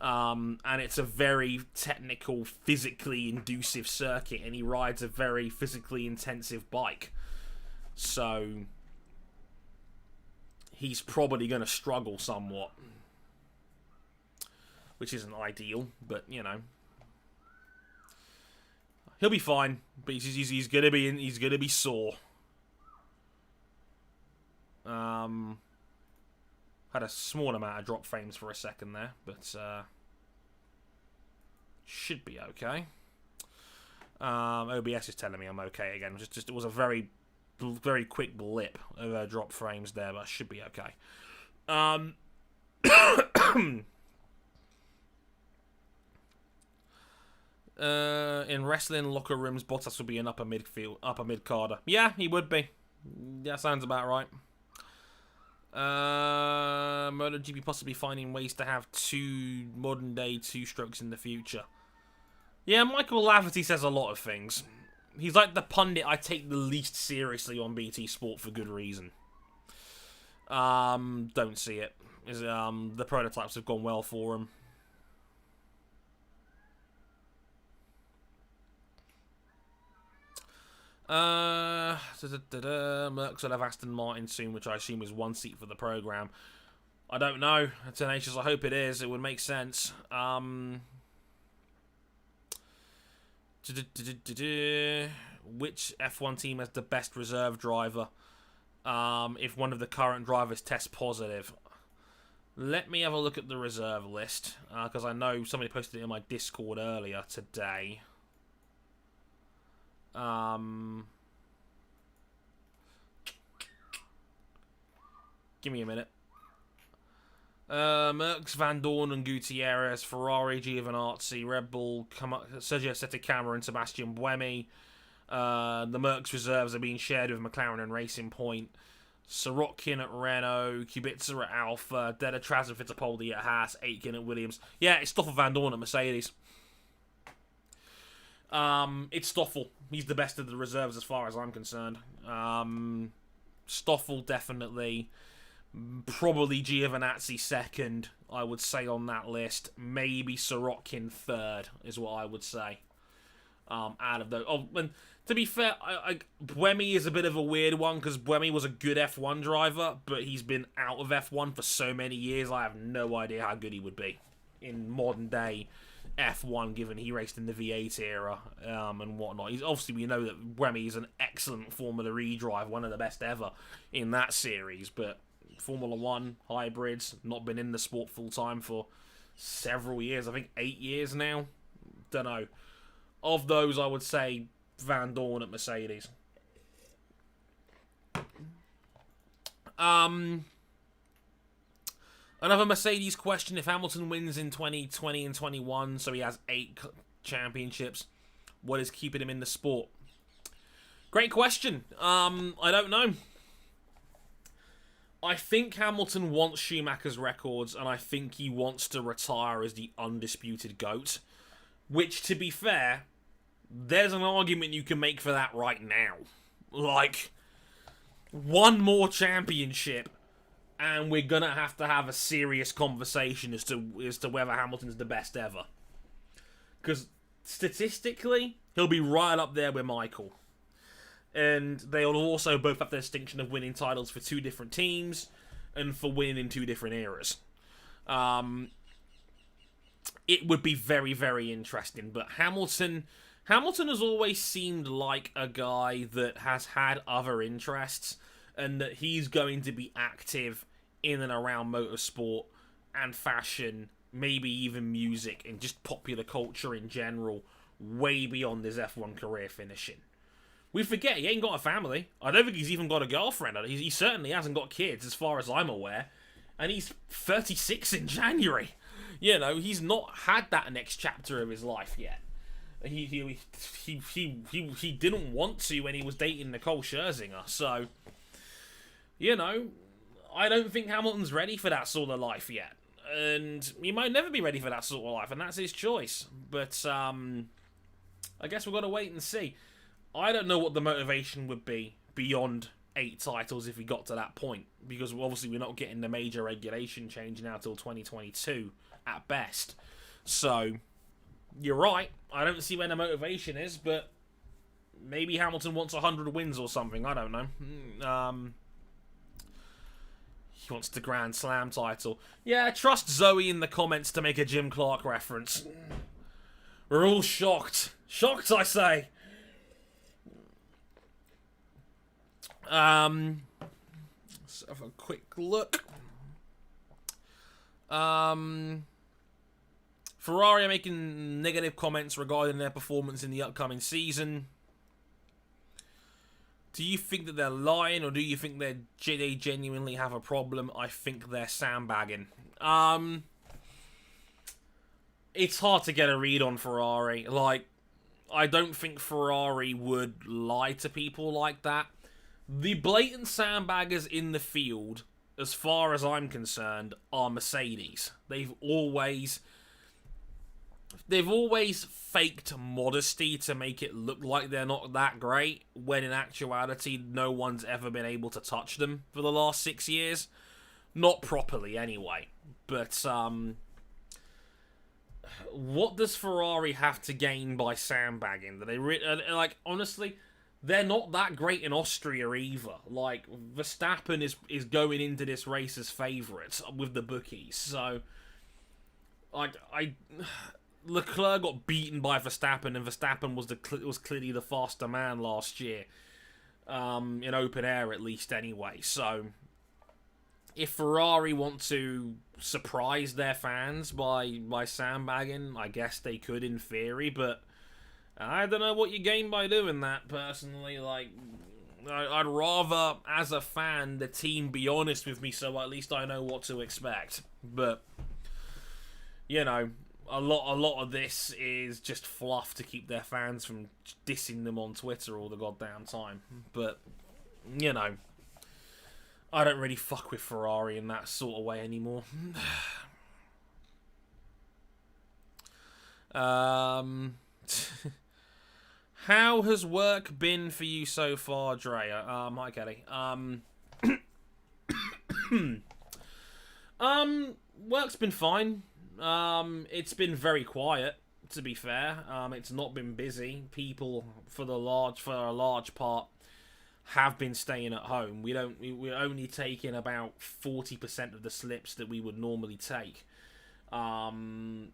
And it's a very technical, physically inducive circuit, and he rides a very physically intensive bike. So he's probably going to struggle somewhat, which isn't ideal, but you know, he'll be fine. But he's going to be sore. Had a small amount of drop frames for a second there, but should be okay. OBS is telling me I'm okay again. It was a very quick blip of drop frames there, but I should be okay. In wrestling locker rooms, Bottas would be an upper mid carder. Yeah, he would be. That sounds about right. MotoGP possibly finding ways to have modern day 2-strokes in the future. Yeah, Michael Lafferty says a lot of things. He's like the pundit I take the least seriously on BT Sport for good reason. Don't see it. The prototypes have gone well for him. Merckx will have Aston Martin soon, which I assume is 1 seat for the program. I don't know. Tenacious, I hope it is. It would make sense. Which F1 team has the best reserve driver? If one of the current drivers tests positive. Let me have a look at the reserve list, because I know somebody posted it in my Discord earlier today. Give me a minute. Merckx, Van Dorn and Gutierrez, Ferrari, Giovinazzi, Red Bull, Sergio Sette Camera and Sebastian Buemi. The Merckx reserves are being shared with McLaren and Racing Point. Sorokin at Renault, Kubica at Alpha, Delatraz and Fittipaldi at Haas, Aitken at Williams. Yeah, it's Stoffel Van Dorn at Mercedes. It's Stoffel. He's the best of the reserves as far as I'm concerned. Stoffel definitely. Probably Giovinazzi second, I would say, on that list. Maybe Sorokin third, is what I would say. Out of those. Oh, and to be fair, Buemi is a bit of a weird one, because Buemi was a good F1 driver, but he's been out of F1 for so many years, I have no idea how good he would be in modern day F1, given he raced in the V8 era and whatnot. Obviously, we know that Buemi is an excellent Formula E driver, one of the best ever in that series, but Formula 1, hybrids, not been in the sport full-time for several years. I think 8 years now. Don't know. Of those, I would say Van Dorn at Mercedes. Another Mercedes question. If Hamilton wins in 2020 and 21, so he has 8 championships, what is keeping him in the sport? Great question. I don't know. I think Hamilton wants Schumacher's records, and I think he wants to retire as the undisputed GOAT. Which, to be fair, there's an argument you can make for that right now. Like, one more championship, and we're gonna have to have a serious conversation as to whether Hamilton's the best ever. Because statistically, he'll be right up there with Michael. And they'll also both have the distinction of winning titles for 2 different teams and for winning in 2 different eras. It would be very, very interesting. But Hamilton has always seemed like a guy that has had other interests, and that he's going to be active in and around motorsport and fashion, maybe even music and just popular culture in general, way beyond his F1 career finishing. We forget he ain't got a family. I don't think he's even got a girlfriend. He certainly hasn't got kids, as far as I'm aware. And he's 36 in January. You know, he's not had that next chapter of his life yet. He didn't want to when he was dating Nicole Scherzinger. So, you know, I don't think Hamilton's ready for that sort of life yet. And he might never be ready for that sort of life, and that's his choice. But I guess we've got to wait and see. I don't know what the motivation would be beyond 8 titles if we got to that point, because obviously we're not getting the major regulation change now till 2022 at best. So, you're right. I don't see where the motivation is, but maybe Hamilton wants 100 wins or something. I don't know. He wants the Grand Slam title. Yeah, trust Zoe in the comments to make a Jim Clark reference. We're all shocked. Shocked, I say. Let's have a quick look. Ferrari are making negative comments regarding their performance in the upcoming season. Do you think that they're lying, or do you think they genuinely have a problem? I think they're sandbagging. It's hard to get a read on Ferrari. Like, I don't think Ferrari would lie to people like that. The blatant sandbaggers in the field, as far as I'm concerned, are Mercedes. They've always faked modesty to make it look like they're not that great, when in actuality no one's ever been able to touch them for the last 6 years. Not properly, anyway. But, what does Ferrari have to gain by sandbagging? Honestly, they're not that great in Austria either. Like, Verstappen is going into this race as favourite with the bookies. So, like, Leclerc got beaten by Verstappen, and Verstappen was clearly the faster man last year, in open air at least anyway. So, if Ferrari want to surprise their fans by sandbagging, I guess they could in theory, but I don't know what you gain by doing that, personally. Like, I'd rather, as a fan, the team be honest with me so at least I know what to expect. But, you know, a lot of this is just fluff to keep their fans from dissing them on Twitter all the goddamn time. But, you know, I don't really fuck with Ferrari in that sort of way anymore. How has work been for you so far, Drea? Hi, Kelly. Work's been fine. It's been very quiet, to be fair. It's not been busy. People, for a large part, have been staying at home. We're only taking about 40% of the slips that we would normally take. The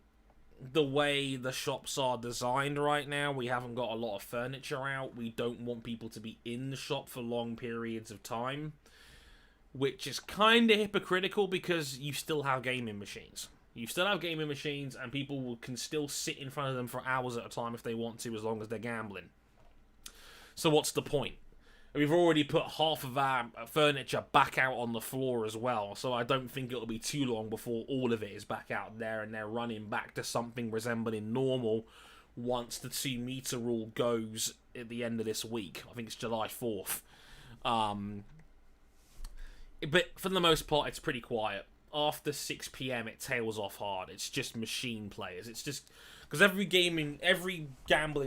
way the shops are designed right now, we haven't got a lot of furniture out. We don't want people to be in the shop for long periods of time, which is kind of hypocritical because you still have gaming machines. You still have gaming machines, and people can still sit in front of them for hours at a time if they want to, as long as they're gambling. So what's the point? We've already put half of our furniture back out on the floor as well, so I don't think it'll be too long before all of it is back out there and they're running back to something resembling normal once the 2 meter rule goes at the end of this week. I think it's July 4th. But for the most part, it's pretty quiet. After 6 PM, it tails off hard. It's just machine players. It's just because every gambling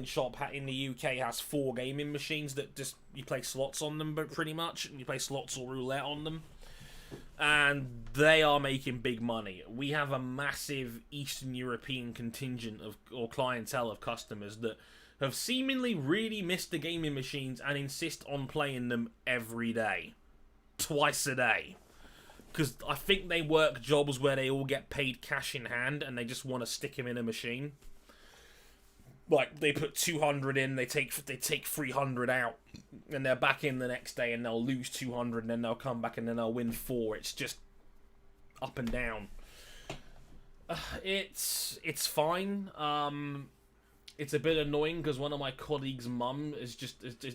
shop in the UK has 4 gaming machines that just you play slots on them, but pretty much, and you play slots or roulette on them, and they are making big money. We have a massive Eastern European contingent or clientele of customers that have seemingly really missed the gaming machines and insist on playing them every day, twice a day. Because I think they work jobs where they all get paid cash in hand and they just want to stick them in a machine. Like, they put 200 in, they take 300 out, and they're back in the next day and they'll lose 200 and then they'll come back and then they'll win 4. It's just up and down. It's fine. It's a bit annoying because one of my colleagues' mum is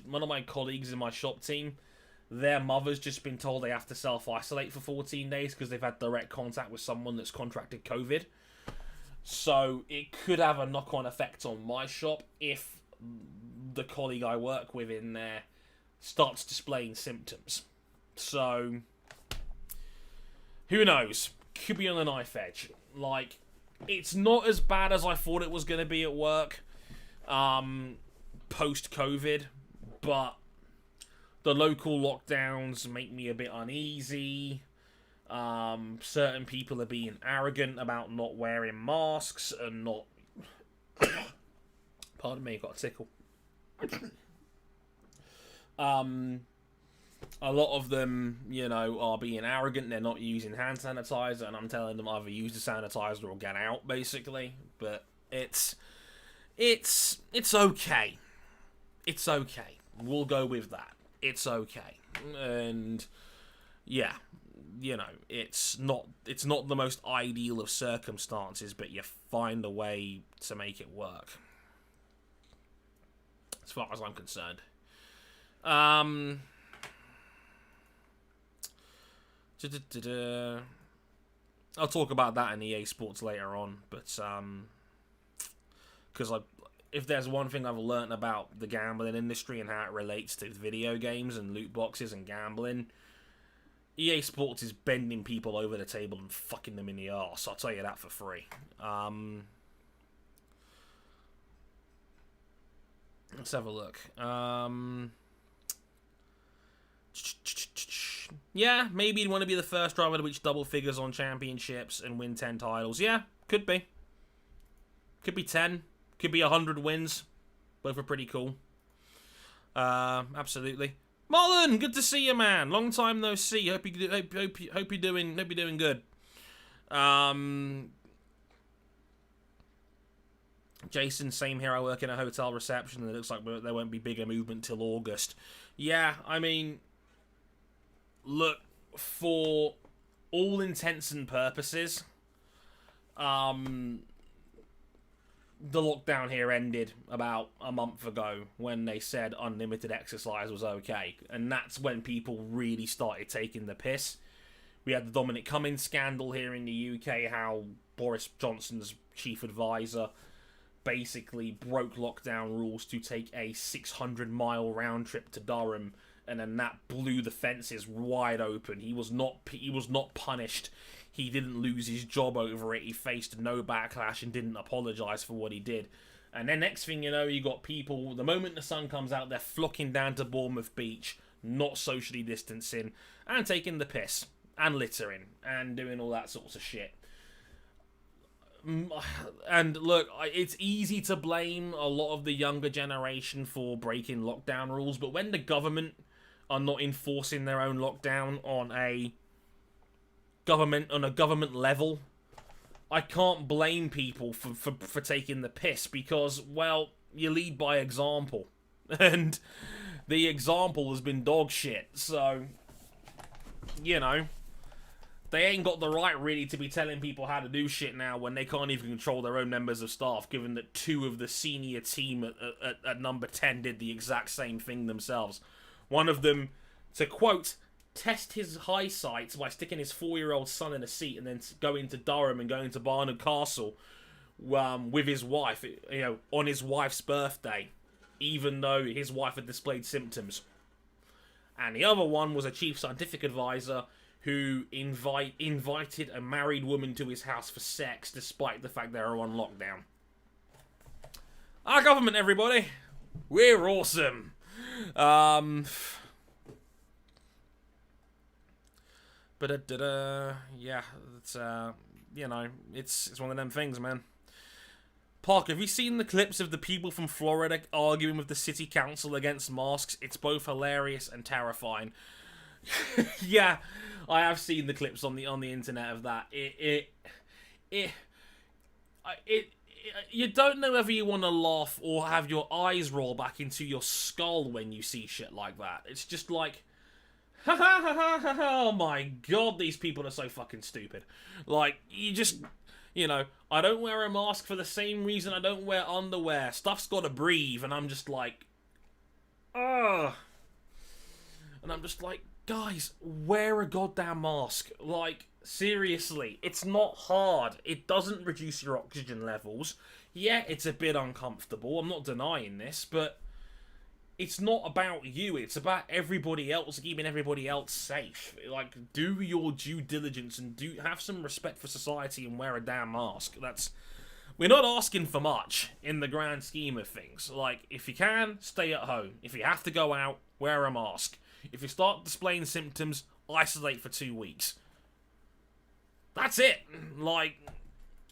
one of my colleagues in my shop team. Their mother's just been told they have to self-isolate for 14 days because they've had direct contact with someone that's contracted COVID. So it could have a knock-on effect on my shop if the colleague I work with in there starts displaying symptoms. So Who knows? Could be on the knife edge. Like, it's not as bad as I thought it was going to be at work, post-COVID, but the local lockdowns make me a bit uneasy. Certain people are being arrogant about not wearing masks and not... Pardon me, got a tickle. A lot of them, you know, are being arrogant. They're not using hand sanitizer, and I'm telling them either use the sanitizer or get out, basically. But it's okay. It's okay. We'll go with that. It's okay. And yeah, you know, it's not the most ideal of circumstances, but you find a way to make it work. As far as I'm concerned. I'll talk about that in EA Sports later on, but because if there's one thing I've learnt about the gambling industry and how it relates to video games and loot boxes and gambling, EA Sports is bending people over the table and fucking them in the arse. I'll tell you that for free. Let's have a look. Yeah, maybe he'd want to be the first driver to reach double figures on championships and win 10 titles. Yeah, could be. Could be 10. Could be 100 wins. Both are pretty cool. Absolutely. Marlon, good to see you, man. Long time no see. Hope you're doing good. Jason, same here. I work in a hotel reception, and it looks like there won't be bigger movement till August. Yeah, I mean, look, for all intents and purposes, the lockdown here ended about a month ago when they said unlimited exercise was okay, and that's when people really started taking the piss. We had the Dominic Cummings scandal here in the UK, how Boris Johnson's chief advisor basically broke lockdown rules to take a 600-mile round trip to Durham, and then that blew the fences wide open. He was not punished. He didn't lose his job over it. He faced no backlash and didn't apologise for what he did. And then next thing you know, you got people, the moment the sun comes out, they're flocking down to Bournemouth Beach, not socially distancing, and taking the piss, and littering, and doing all that sorts of shit. And look, it's easy to blame a lot of the younger generation for breaking lockdown rules, but when the government are not enforcing their own lockdown on a government level, I can't blame people for taking the piss, because, well, you lead by example, and the example has been dog shit. So, you know, they ain't got the right, really, to be telling people how to do shit now when they can't even control their own members of staff, given that 2 of the senior team at number 10 did the exact same thing themselves. One of them, to quote, test his eyesight by sticking his 4-year-old son in a seat and then going to Durham and going to Barnard Castle with his wife, you know, on his wife's birthday, even though his wife had displayed symptoms. And the other one was a chief scientific advisor who invited a married woman to his house for sex, despite the fact they were on lockdown. Our government, everybody. We're awesome. Yeah, it's, you know, it's one of them things, man. Parker, have you seen the clips of the people from Florida arguing with the city council against masks? It's both hilarious and terrifying. Yeah, I have seen the clips on the internet of that. You don't know whether you want to laugh or have your eyes roll back into your skull when you see shit like that. It's just like, ha ha ha ha ha ha, oh my god, these people are so fucking stupid. Like, you just, you know, I don't wear a mask for the same reason I don't wear underwear. Stuff's gotta breathe, and I'm just like, ugh. And I'm just like, guys, wear a goddamn mask. Like, seriously, it's not hard. It doesn't reduce your oxygen levels. Yeah, it's a bit uncomfortable. I'm not denying this, but it's not about you. It's about everybody else, keeping everybody else safe. Like, do your due diligence and have some respect for society and wear a damn mask. We're not asking for much in the grand scheme of things. Like, if you can, stay at home. If you have to go out, wear a mask. If you start displaying symptoms, isolate for 2 weeks. That's it. Like,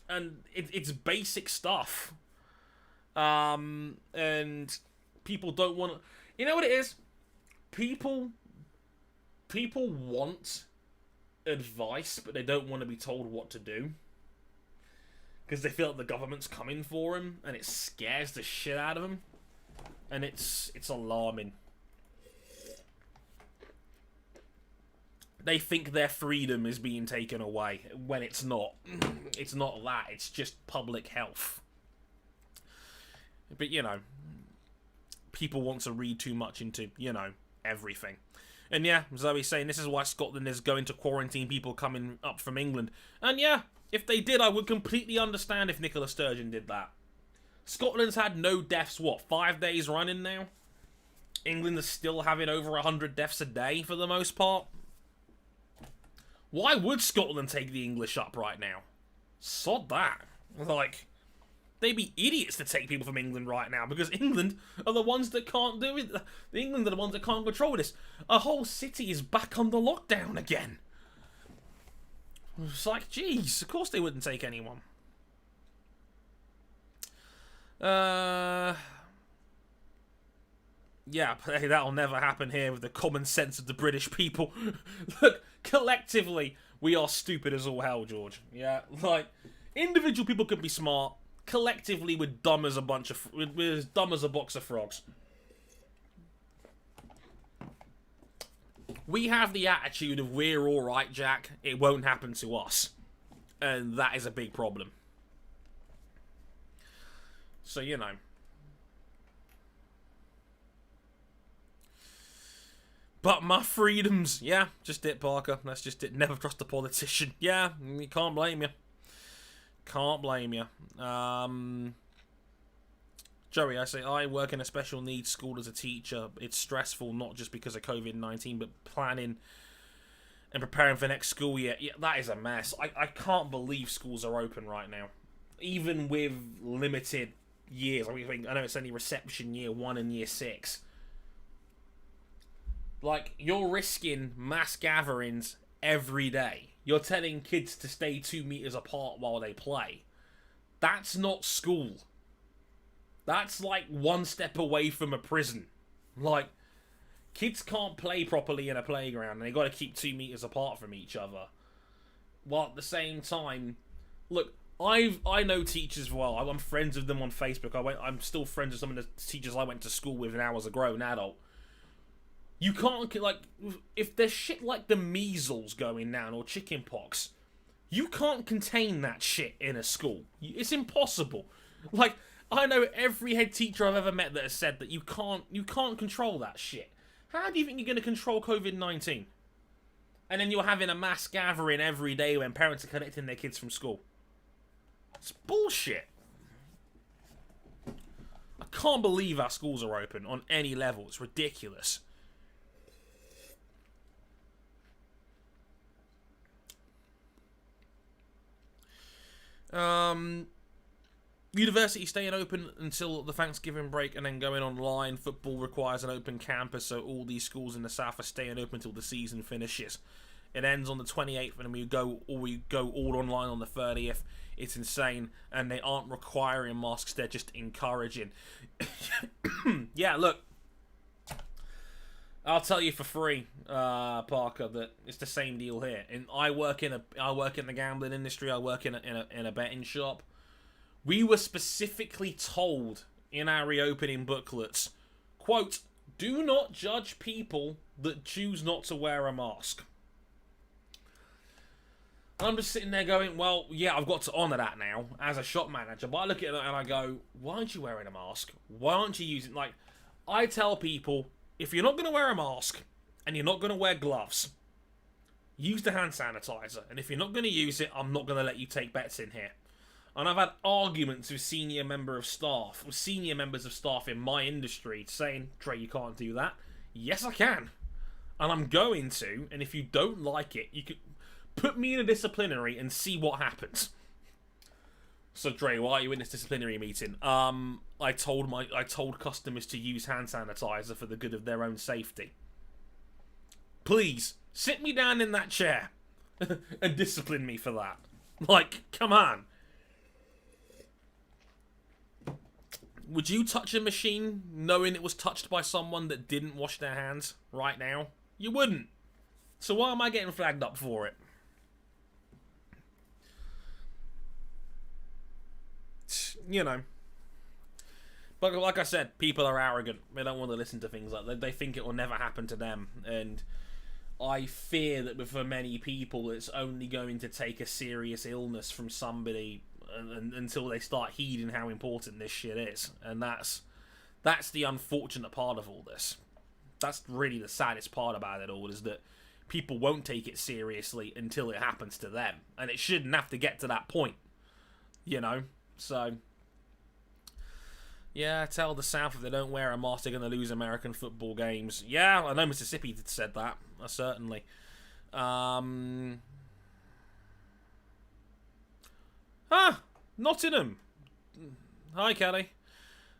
and it's basic stuff. And people don't want to... You know what it is? People want advice, but they don't want to be told what to do. Because they feel like the government's coming for them, and it scares the shit out of them. And it's alarming. They think their freedom is being taken away, when it's not. It's not that, it's just public health. But, you know, people want to read too much into, you know, everything. And yeah, Zoe's saying this is why Scotland is going to quarantine people coming up from England. And yeah, if they did, I would completely understand if Nicola Sturgeon did that. Scotland's had no deaths, 5 days running now? England is still having over 100 deaths a day for the most part. Why would Scotland take the English up right now? Sod that. Like, they'd be idiots to take people from England right now, because England are the ones that can't do it. England are the ones that can't control this. A whole city is back under lockdown again. It's like, geez, of course they wouldn't take anyone. Yeah, hey, that'll never happen here with the common sense of the British people. Look, collectively, we are stupid as all hell, George. Yeah, like, individual people could be smart. Collectively, we're dumb as we're as dumb as a box of frogs. We have the attitude of we're alright, Jack, it won't happen to us. And that is a big problem. So, you know. But my freedoms, yeah, just it, Parker. That's just it. Never trust a politician. Yeah, you can't blame you. Can't blame you. Joey, I say, I work in a special needs school as a teacher. It's stressful, not just because of COVID-19, but planning and preparing for next school year. Yeah, that is a mess. I can't believe schools are open right now. Even with limited years. I know it's only reception year 1 and year 6. Like, you're risking mass gatherings every day. You're telling kids to stay 2 meters apart while they play. That's not school. That's like 1 step away from a prison. Like, kids can't play properly in a playground and they got to keep 2 meters apart from each other. While at the same time, look, I know teachers well. I'm friends with them on Facebook. I'm still friends with some of the teachers I went to school with now as a grown adult. You can't, like, if there's shit like the measles going down or chickenpox, you can't contain that shit in a school. It's impossible. Like, I know every head teacher I've ever met that has said that you can't control that shit. How do you think you're going to control COVID-19? And then you're having a mass gathering every day when parents are collecting their kids from school. It's bullshit. I can't believe our schools are open on any level. It's ridiculous. University staying open until the Thanksgiving break and then going online. Football requires an open campus, so all these schools in the south are staying open until the season finishes. It ends on the 28th and we go all online on the 30th. It's insane, and they aren't requiring masks, they're just encouraging. Yeah, look, I'll tell you for free, Parker, that it's the same deal here. And I work in the gambling industry. I work in a betting shop. We were specifically told in our reopening booklets, quote, "Do not judge people that choose not to wear a mask." And I'm just sitting there going, well, yeah, I've got to honour that now as a shop manager. But I look at it and I go, why aren't you wearing a mask? Why aren't you using, like, I tell people, if you're not going to wear a mask and you're not going to wear gloves, use the hand sanitizer. And if you're not going to use it, I'm not going to let you take bets in here. And I've had arguments with senior members of staff in my industry saying, Trey, you can't do that. Yes, I can. And I'm going to, and if you don't like it, you can put me in a disciplinary and see what happens. So, Dre, why are you in this disciplinary meeting? I told customers to use hand sanitizer for the good of their own safety. Please, sit me down in that chair and discipline me for that. Like, come on. Would you touch a machine knowing it was touched by someone that didn't wash their hands right now? You wouldn't. So why am I getting flagged up for it? You know. But like I said, people are arrogant. They don't want to listen to things like that. They think it will never happen to them. And I fear that for many people, it's only going to take a serious illness from somebody until they start heeding how important this shit is. And that's the unfortunate part of all this. That's really the saddest part about it all, is that people won't take it seriously until it happens to them. And it shouldn't have to get to that point. You know? So, yeah, tell the South if they don't wear a mask, they're going to lose American football games. Yeah, I know Mississippi said that. Certainly. Nottingham. Hi, Kelly.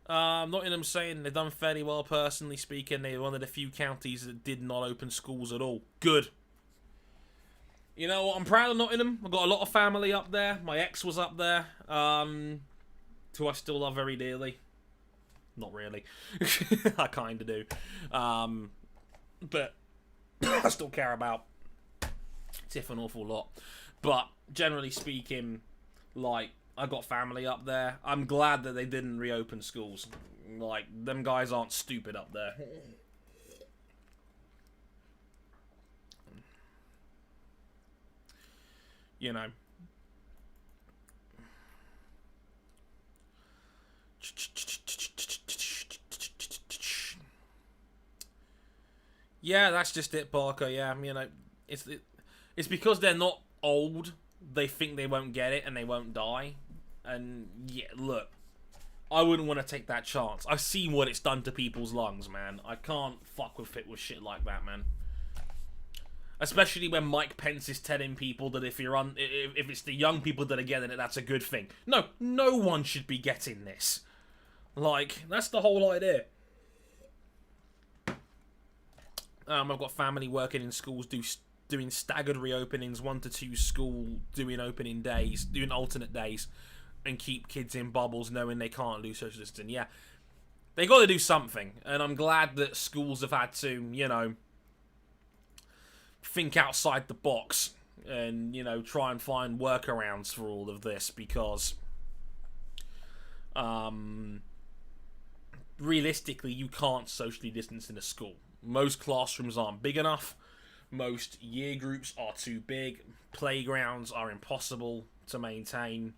Nottingham saying they've done fairly well, personally speaking. They're one of the few counties that did not open schools at all. Good. You know what? I'm proud of Nottingham. I've got a lot of family up there. My ex was up there. Who I still love very dearly. Not really. I kind of do. But I still care about Tiff an awful lot. But generally speaking, like, I got family up there. I'm glad that they didn't reopen schools. Like, them guys aren't stupid up there. You know. Yeah, that's just it, Parker. Yeah, you know, it's because they're not old. They think they won't get it and they won't die. And yeah, look, I wouldn't want to take that chance. I've seen what it's done to people's lungs, man. I can't fuck with shit like that, man. Especially when Mike Pence is telling people that if it's the young people that are getting it, that's a good thing. No, no one should be getting this. Like, that's the whole idea. I've got family working in schools, doing staggered reopenings, 1 to 2 school, doing opening days, doing alternate days, and keep kids in bubbles knowing they can't lose social distancing. Yeah, they got to do something, and I'm glad that schools have had to, you know, think outside the box and, you know, try and find workarounds for all of this, because realistically, you can't socially distance in a school. Most classrooms aren't big enough. Most year groups are too big. Playgrounds are impossible to maintain.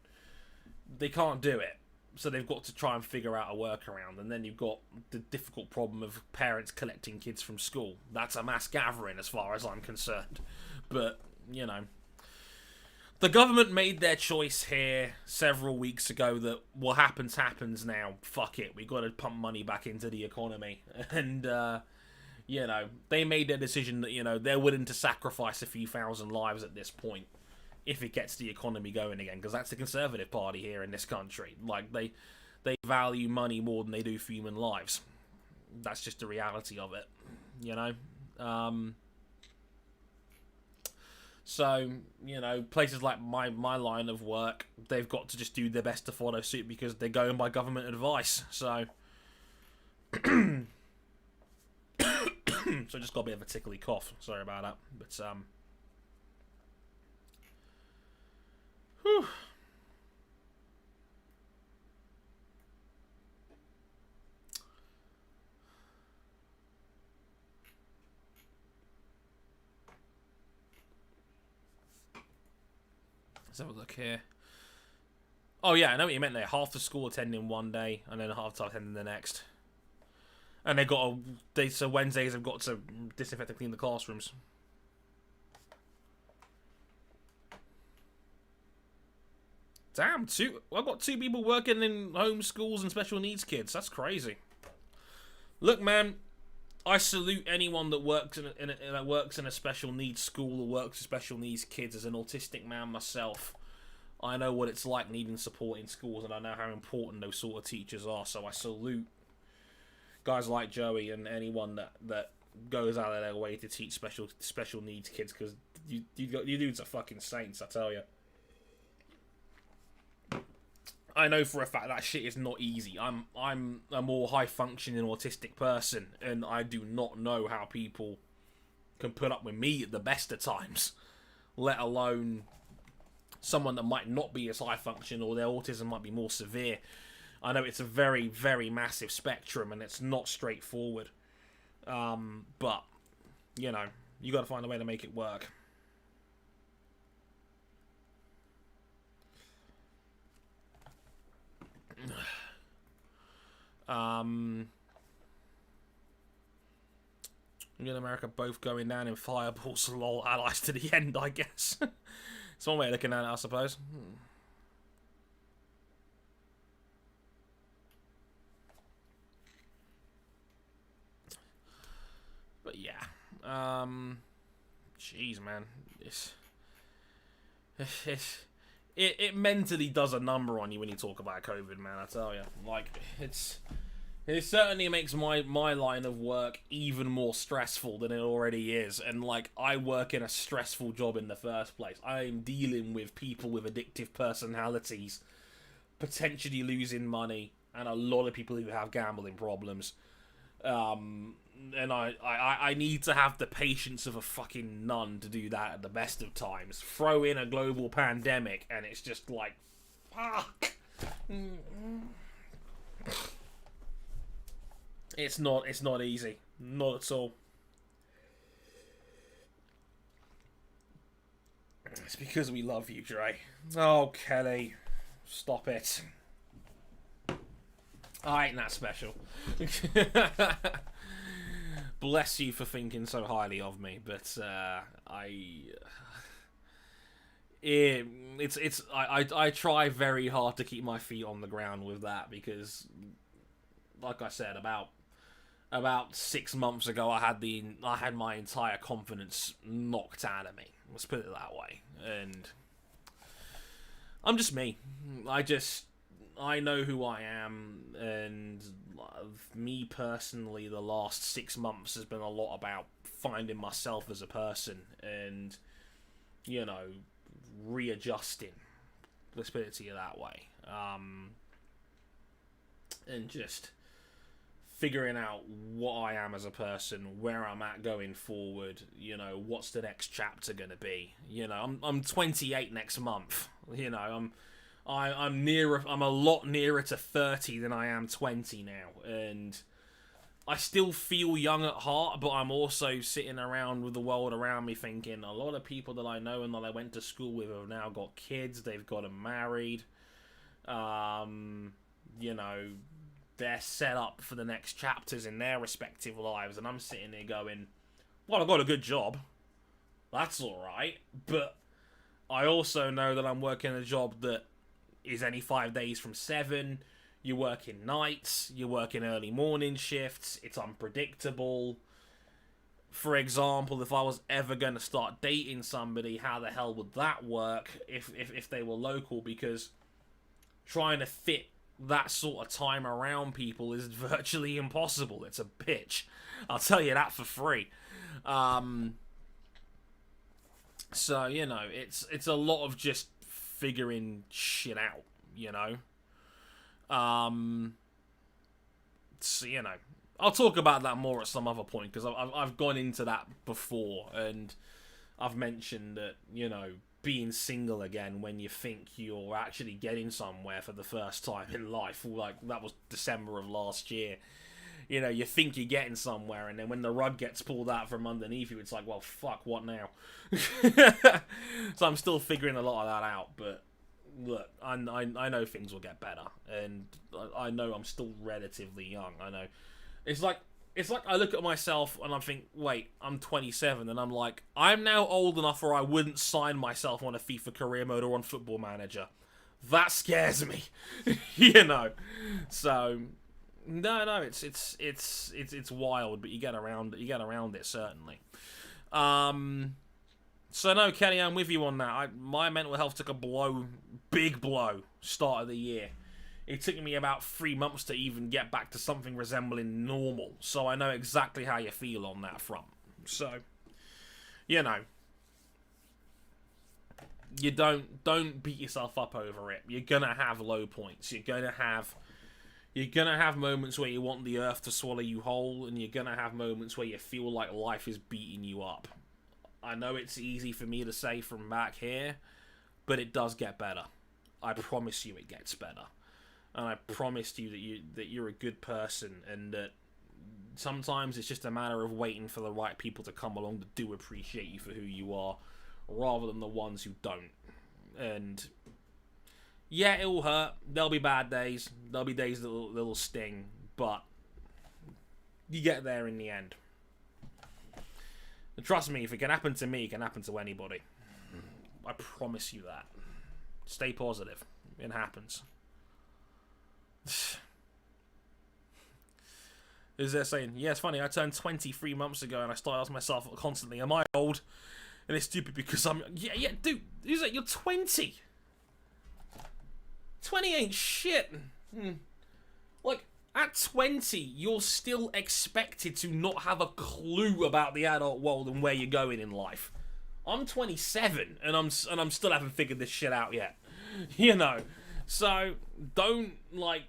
They can't do it. So they've got to try and figure out a workaround. And then you've got the difficult problem of parents collecting kids from school. That's a mass gathering as far as I'm concerned. But, you know, the government made their choice here several weeks ago that what happens now. Fuck it. We've got to pump money back into the economy. And, you know, they made their decision that, you know, they're willing to sacrifice a few thousand lives at this point if it gets the economy going again, because that's the Conservative Party here in this country. Like, they value money more than they do human lives. That's just the reality of it, you know? So, you know, places like my line of work, they've got to just do their best to follow suit because they're going by government advice, so... So I just got a bit of a tickly cough. Sorry about that. But, whew. Let's have a look here. Oh, yeah, I know what you meant there. Half the school attending one day, and then half the attending the next. And so Wednesdays have got to disinfect and clean the classrooms. Damn, I've got 2 people working in home schools and special needs kids. That's crazy. Look, man, I salute anyone that works in a special needs school or works with special needs kids. As an autistic man myself, I know what it's like needing support in schools, and I know how important those sort of teachers are. So I salute guys like Joey and anyone that goes out of their way to teach special needs kids, because you dudes are fucking saints, I tell you. I know for a fact that shit is not easy. I'm a more high functioning autistic person, and I do not know how people can put up with me at the best of times, let alone someone that might not be as high functioning, or their autism might be more severe. I know it's a very, very massive spectrum, and it's not straightforward. But, you know, you gotta find a way to make it work. In America, both going down in fireballs, lol, allies to the end, I guess. It's one way of looking at it, I suppose. But yeah, jeez, man, it mentally does a number on you when you talk about COVID, man. I tell you, like, it certainly makes my line of work even more stressful than it already is. And like, I work in a stressful job in the first place. I'm dealing with people with addictive personalities, potentially losing money, and a lot of people who have gambling problems. And I need to have the patience of a fucking nun to do that at the best of times. Throw in a global pandemic, and it's just like, fuck. It's not easy. Not at all. It's because we love you, Dre. Oh, Kelly. Stop it. I ain't that special. Bless you for thinking so highly of me, but I try very hard to keep my feet on the ground with that, because, like I said, about 6 months ago, I had my entire confidence knocked out of me. Let's put it that way. And I'm just me. I know who I am, and me personally, the last 6 months has been a lot about finding myself as a person and, you know, readjusting. Let's put it to you that way. And just figuring out what I am as a person, where I'm at going forward, you know, what's the next chapter gonna be. You know, I'm 28 next month. You know, I'm a lot nearer to 30 than I am 20 now, and I still feel young at heart, but I'm also sitting around with the world around me thinking a lot of people that I know and that I went to school with have now got kids, they've got them married, you know, they're set up for the next chapters in their respective lives, and I'm sitting there going, well, I've got a good job, that's alright, but I also know that I'm working a job that is only 5 days from 7. You're working nights, you're working early morning shifts, it's unpredictable. For example, if I was ever going to start dating somebody, how the hell would that work if they were local? Because trying to fit that sort of time around people is virtually impossible. It's a bitch. I'll tell you that for free. So, you know, it's a lot of just figuring shit out, you know. So, you know, I'll talk about that more at some other point, because I've gone into that before, and I've mentioned that, you know, being single again when you think you're actually getting somewhere for the first time in life, like that was December of last year. You know, you think you're getting somewhere, and then when the rug gets pulled out from underneath you, it's like, well, fuck, what now? So I'm still figuring a lot of that out, but look, I know things will get better, and I know I'm still relatively young. I know. It's like I look at myself and I think, wait, I'm 27, and I'm like, I'm now old enough where I wouldn't sign myself on a FIFA career mode or on Football Manager. That scares me. You know. So no, it's wild, but you get around it certainly. So no, Kenny, I'm with you on that. My mental health took a blow, big blow, start of the year. It took me about 3 months to even get back to something resembling normal. So I know exactly how you feel on that front. So, you know, you don't beat yourself up over it. You're gonna have low points. You're gonna have moments where you want the earth to swallow you whole, and you're gonna have moments where you feel like life is beating you up. I know it's easy for me to say from back here, but it does get better. I promise you it gets better. And I promised you that you're a good person, and that sometimes it's just a matter of waiting for the right people to come along that do appreciate you for who you are, rather than the ones who don't. And yeah, it'll hurt. There'll be bad days. There'll be days that'll sting, but you get there in the end. And trust me, if it can happen to me, it can happen to anybody. I promise you that. Stay positive. It happens. Is there saying, yeah, it's funny, I turned 23 months ago and I started asking myself constantly, am I old? And it's stupid because I'm, yeah, dude, who's that? You're 20. 20 ain't shit. Like, at 20, you're still expected to not have a clue about the adult world and where you're going in life. I'm 27 and I'm still haven't figured this shit out yet. You know. So don't, like,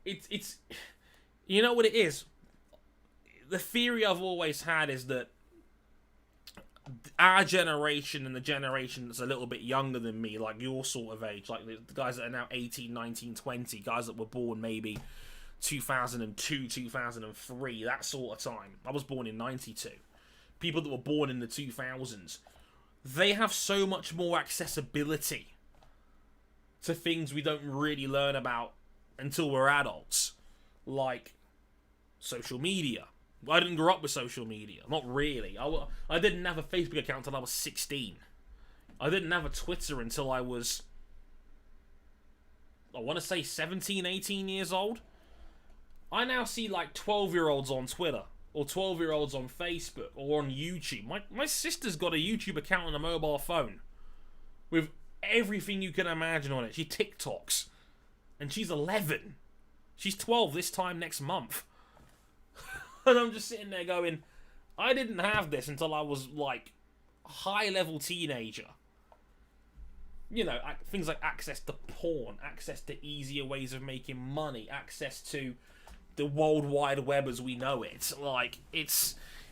it's you know what it is? The theory I've always had is that our generation and the generation that's a little bit younger than me, like your sort of age, like the guys that are now 18, 19, 20, guys that were born maybe 2002, 2003, that sort of time. I was born in 92. People that were born in the 2000s, they have so much more accessibility to things we don't really learn about until we're adults. Like social media. I didn't grow up with social media. Not really. I didn't have a Facebook account until I was 16. I didn't have a Twitter until I was, I want to say 17, 18 years old. I now see like 12-year-olds on Twitter, or 12-year-olds on Facebook, or on YouTube. My sister's got a YouTube account on a mobile phone with everything you can imagine on it. She TikToks. And she's 11. She's 12 this time next month. And I'm just sitting there going, I didn't have this until I was like a high-level teenager. You know, things like access to porn, access to easier ways of making money, access to the World Wide Web as we know it. Like, it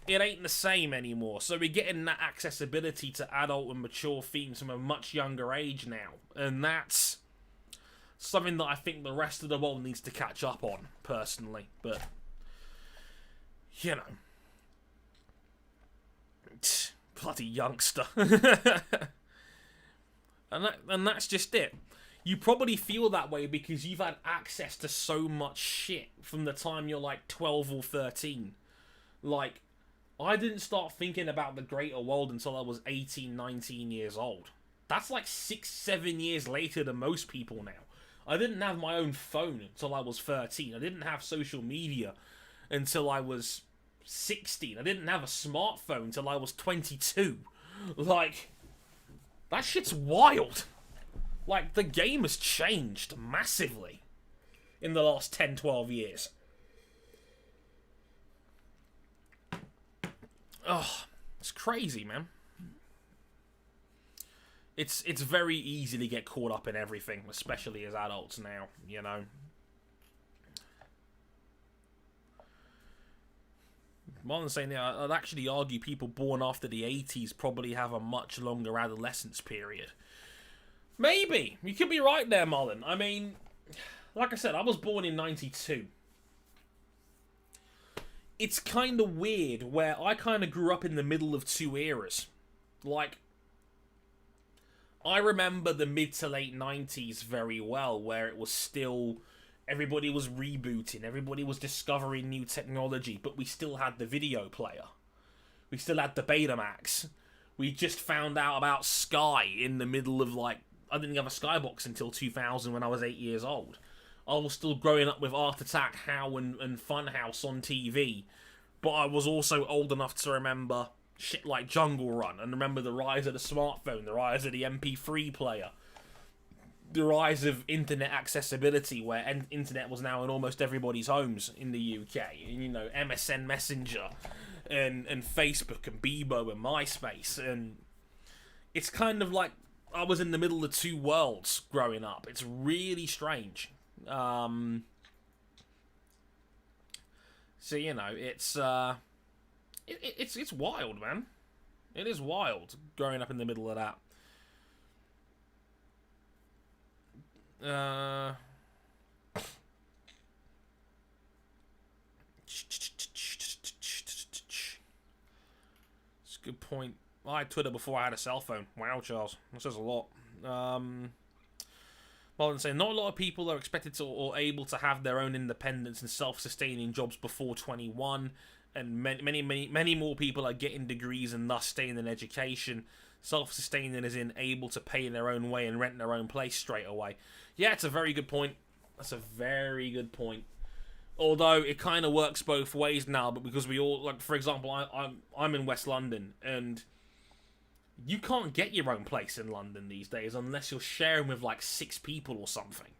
ain't the same anymore. So we're getting that accessibility to adult and mature themes from a much younger age now. And that's something that I think the rest of the world needs to catch up on, personally. But, you know. Bloody youngster. And that's just it. You probably feel that way because you've had access to so much shit from the time you're like 12 or 13. Like, I didn't start thinking about the greater world until I was 18, 19 years old. That's like 6, 7 years later than most people now. I didn't have my own phone until I was 13. I didn't have social media until I was 16. I didn't have a smartphone until I was 22. Like, that shit's wild. Like, the game has changed massively in the last 10, 12 years. Oh, it's crazy, man. It's very easy to get caught up in everything, especially as adults now, you know. More than saying that, I'd actually argue people born after the 80s probably have a much longer adolescence period. Maybe. You could be right there, Mullen. I mean, like I said, I was born in 92. It's kind of weird where I kind of grew up in the middle of two eras. Like, I remember the mid to late 90s very well, where it was still, everybody was rebooting, everybody was discovering new technology, but we still had the video player. We still had the Betamax. We just found out about Sky in the middle of, like, I didn't have a Skybox until 2000 when I was 8 years old. I was still growing up with Art Attack, HOW, and Funhouse on TV. But I was also old enough to remember shit like Jungle Run, and remember the rise of the smartphone, the rise of the MP3 player, the rise of internet accessibility, where internet was now in almost everybody's homes in the UK. And, you know, MSN Messenger, and Facebook, and Bebo, and MySpace, and it's kind of like I was in the middle of two worlds growing up. It's really strange. So, you know, it's wild, man. It is wild growing up in the middle of that. It's a good point. I had Twitter before I had a cell phone. Wow, Charles. That says a lot. Well, I'm saying not a lot of people are expected to or able to have their own independence and self-sustaining jobs before 21, and many more people are getting degrees and thus staying in education. Self-sustaining is in able to pay their own way and rent their own place straight away. Yeah, it's a very good point. That's a very good point. Although it kind of works both ways now, but because we all, like, for example, I'm in West London, and you can't get your own place in London these days unless you're sharing with like 6 people or something,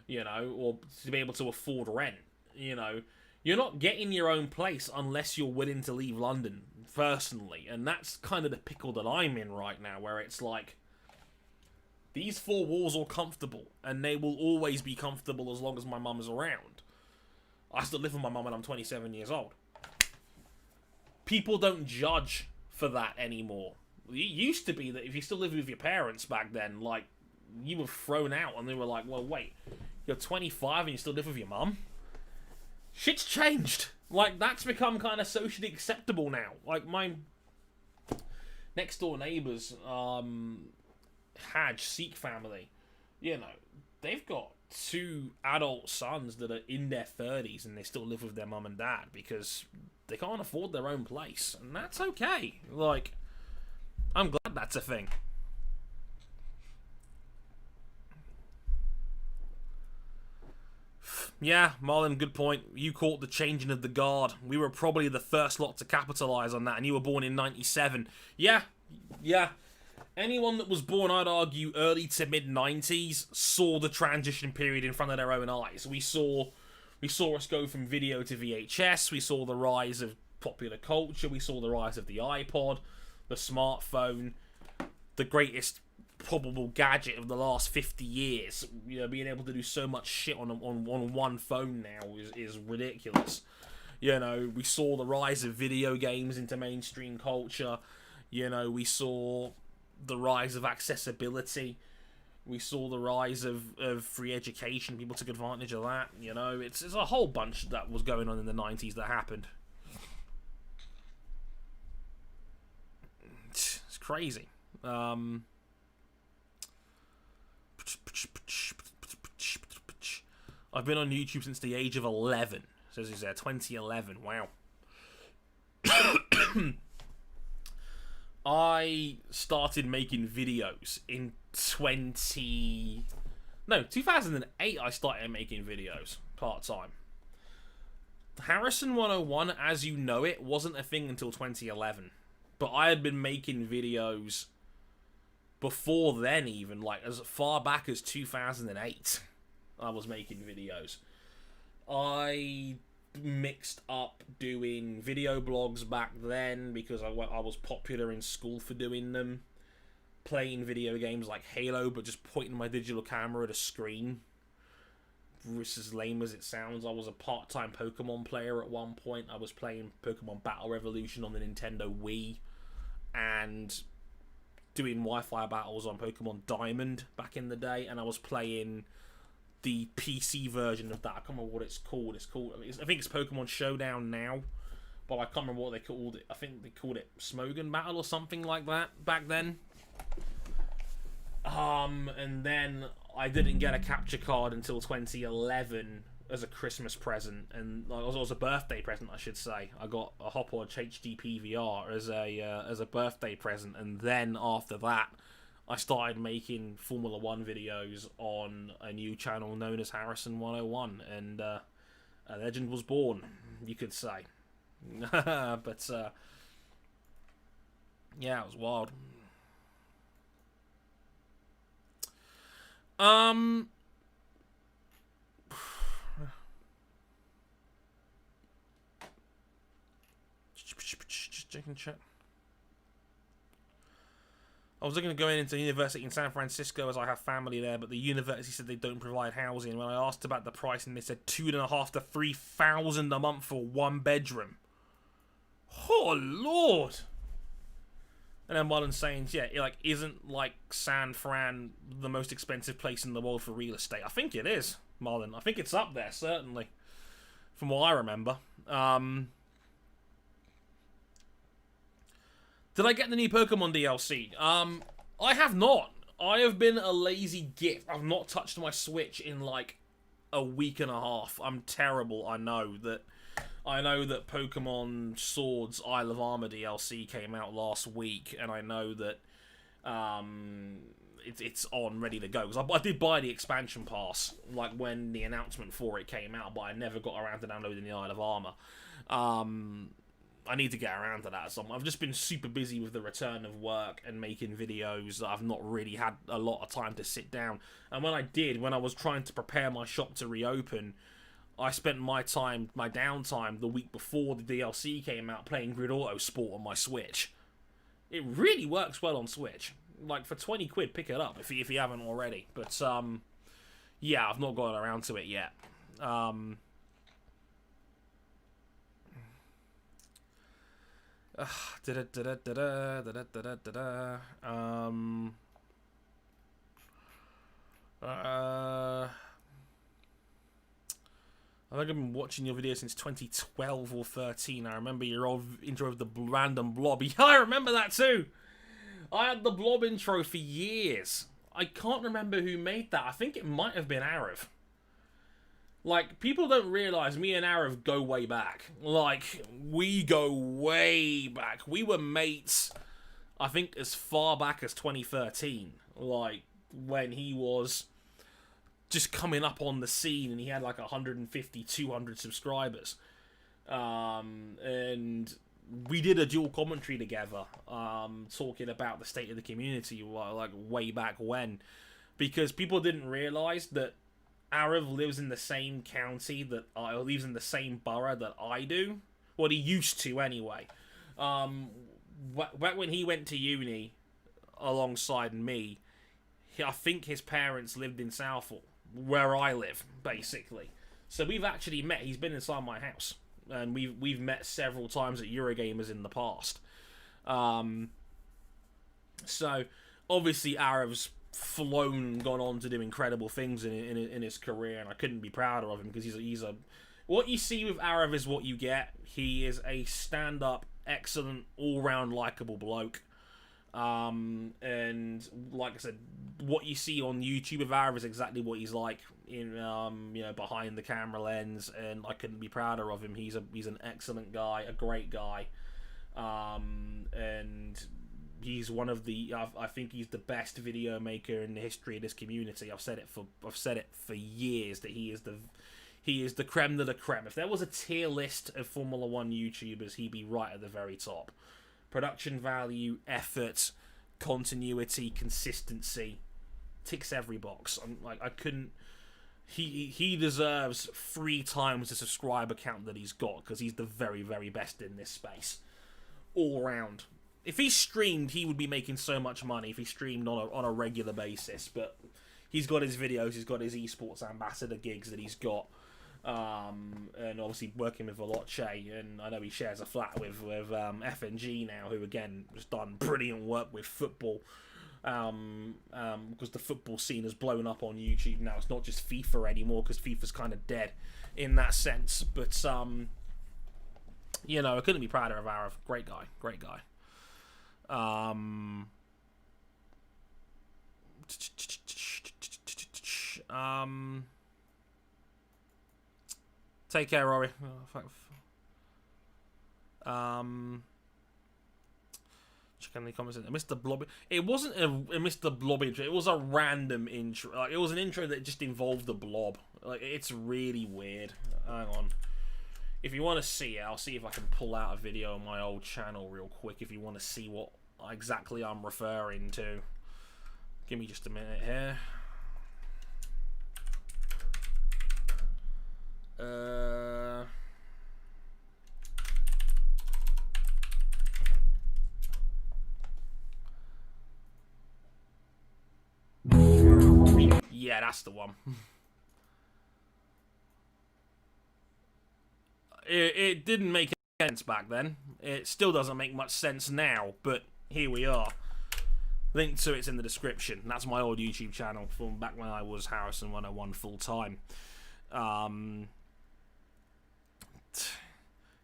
you know, or to be able to afford rent. You know, you're not getting your own place unless you're willing to leave London, personally, and that's kind of the pickle that I'm in right now, where it's like, these 4 walls are comfortable, and they will always be comfortable as long as my mum is around. I still live with my mum and I'm 27 years old. People don't judge for that anymore. It used to be that if you still lived with your parents back then, like, you were thrown out, and they were like, well, wait, you're 25 and you still live with your mum? Shit's changed. Like, that's become kind of socially acceptable now. Like, my next door neighbours, Hajj, Sikh family, you know, they've got 2 adult sons that are in their 30s and they still live with their mum and dad because they can't afford their own place. And that's okay. Like, I'm glad that's a thing. Yeah, Marlon, good point. You caught the changing of the guard. We were probably the first lot to capitalise on that, and you were born in 97. Yeah. Anyone that was born, I'd argue, early to mid-90s saw the transition period in front of their own eyes. We saw us go from video to VHS. We saw the rise of popular culture. We saw the rise of the iPod, the smartphone, the greatest probable gadget of the last 50 years. You know, being able to do so much shit on one phone now is ridiculous. You know, we saw the rise of video games into mainstream culture. You know, we saw the rise of accessibility. We saw the rise of free education. People took advantage of that. You know, it's a whole bunch that was going on in the 90s that happened. It's crazy. I've been on YouTube since the age of 11. Says he's there, 2011. Wow. I started making videos in 2008. I started making videos part-time. Harrison 101, as you know it, wasn't a thing until 2011. But I had been making videos before then, even, like, as far back as 2008. I was making videos. I mixed up doing video blogs back then because I was popular in school for doing them. Playing video games like Halo, but just pointing my digital camera at a screen. It's as lame as it sounds. I was a part-time Pokemon player at one point. I was playing Pokemon Battle Revolution on the Nintendo Wii and doing Wi-Fi battles on Pokemon Diamond back in the day, and I was playing the PC version of that. I can't remember what it's called. I think it's Pokemon Showdown now, but I can't remember what they called it. I think they called it Smogon Battle or something like that back then. And then I didn't get a capture card until 2011 as a Christmas present, and it was a birthday present, I should say. I got a Hopwatch HD PVR as a birthday present, and then after that, I started making Formula 1 videos on a new channel known as Harrison 101, and a legend was born, you could say. But yeah, it was wild. Just checking chat. I was looking to go into university in San Francisco as I have family there, but the university said they don't provide housing. When I asked about the pricing, they said $2,500 to $3,000 a month for 1 bedroom. Oh Lord! And then Marlon saying, yeah, isn't like San Fran the most expensive place in the world for real estate? I think it is, Marlon. I think it's up there, certainly, from what I remember. Did I get the new Pokemon DLC? I have not. I have been a lazy git. I've not touched my Switch in like a week and a half. I'm terrible. I know that Pokemon Swords Isle of Armor DLC came out last week, and I know that it's on, ready to go. Because I did buy the expansion pass like when the announcement for it came out, but I never got around to downloading the Isle of Armor. I need to get around to that. So I've just been super busy with the return of work and making videos that I've not really had a lot of time to sit down. And when I did, when I was trying to prepare my shop to reopen, I spent my downtime the week before the DLC came out playing Grid Auto Sport on my Switch. It really works well on Switch. Like, for 20 quid, pick it up if you haven't already. But, yeah, I've not gotten around to it yet. I think I've been watching your videos since 2012 or 13. I remember your old intro of the random blob. Yeah, I remember that too. I had the blob intro for years. I can't remember who made that. I think it might have been Arav. Like, people don't realise me and Arav go way back. Like, we go way back. We were mates, I think, as far back as 2013. Like, when he was just coming up on the scene and he had like 150, 200 subscribers. And we did a dual commentary together, talking about the state of the community, like, way back when. Because people didn't realise that Arav lives in the same county that lives in the same borough that I do. Well, he used to anyway. Back when he went to uni alongside me, I think his parents lived in Southall, where I live, basically. So we've actually met. He's been inside my house, and we've met several times at Eurogamers in the past. So obviously Arav's gone on to do incredible things in his career, and I couldn't be prouder of him, because he's a what you see with Arav is what you get. He is a stand-up, excellent, all-round likable bloke. And like I said, what you see on YouTube with Arav is exactly what he's like in behind the camera lens, and I couldn't be prouder of him. He's an excellent guy, a great guy, and he's one of the I think he's the best video maker in the history of this community. I've said it for years that he is the creme de la creme. If there was a tier list of Formula 1 YouTubers, he'd be right at the very top. Production value, effort, continuity, consistency, ticks every box. He deserves 3 times the subscriber count that he's got, because he's the very, very best in this space, all round. If he streamed, he would be making so much money if he streamed on a regular basis. But he's got his videos, he's got his esports ambassador gigs that he's got. And obviously working with Veloce, and I know he shares a flat with FNG now, who again has done brilliant work with football, because the football scene has blown up on YouTube now. It's not just FIFA anymore, because FIFA's kind of dead in that sense. But I couldn't be prouder of Arav. Great guy. Take care, Rory. Check any comments in Mr. Blob. It wasn't a Mr. Blob intro. It was a random intro. Like, it was an intro that just involved the Blob. Like, it's really weird. Hang on. If you want to see it, I'll see if I can pull out a video on my old channel real quick. If you want to see what exactly I'm referring to, give me just a minute here. Yeah, that's the one. It didn't make sense back then. It still doesn't make much sense now, but here we are. Link to it's in the description. That's my old YouTube channel from back when I was Harrison 101 full time.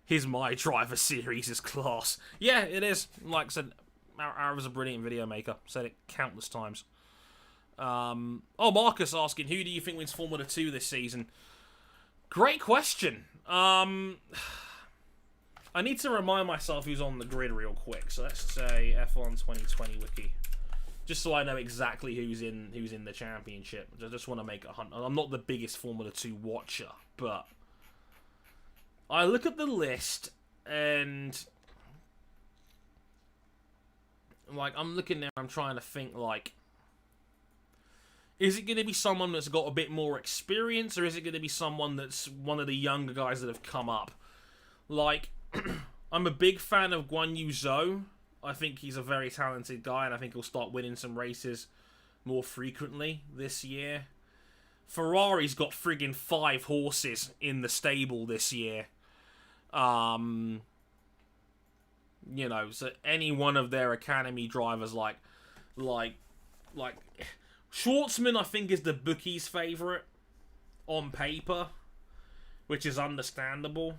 His My Driver series is class. Yeah, it is. Like I said, Ara's a brilliant video maker. Said it countless times. Oh, Marcus asking, who do you think wins Formula 2 this season? Great question. I need to remind myself who's on the grid real quick. So let's say F1 2020 wiki, just so I know exactly who's in the championship. I just want to make a hunt. I'm not the biggest Formula 2 watcher, but I look at the list and like I'm looking there. I'm trying to think like, is it going to be someone that's got a bit more experience, or is it going to be someone that's one of the younger guys that have come up? Like, I'm a big fan of Guan Yu Zhou. I think he's a very talented guy, and I think he'll start winning some races more frequently this year. Ferrari's got friggin' 5 horses in the stable this year. You know, so any one of their academy drivers, like Schwartzman, I think, is the bookies' favourite on paper, which is understandable.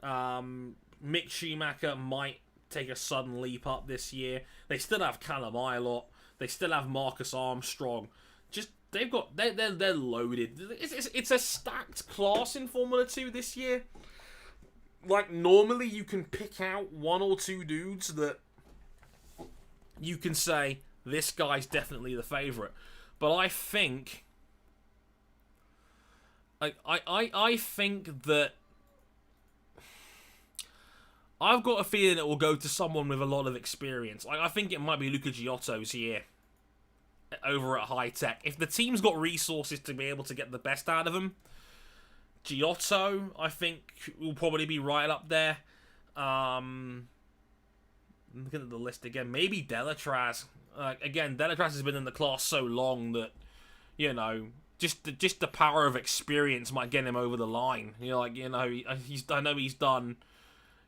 Mick Schumacher might take a sudden leap up this year. They still have Callum Ilott. They still have Marcus Armstrong. Just they're loaded. It's a stacked class in Formula 2 this year. Like, normally you can pick out 1 or 2 dudes that you can say, this guy's definitely the favourite. But I think I think that I've got a feeling it will go to someone with a lot of experience. Like, I think it might be Luca Giotto's year over at High Tech. If the team's got resources to be able to get the best out of him, Giotto, I think, will probably be right up there. I'm looking at the list again. Maybe Delatraz. Again, Delatraz has been in the class so long that, you know, just the power of experience might get him over the line. You know, like, you know, I know he's done,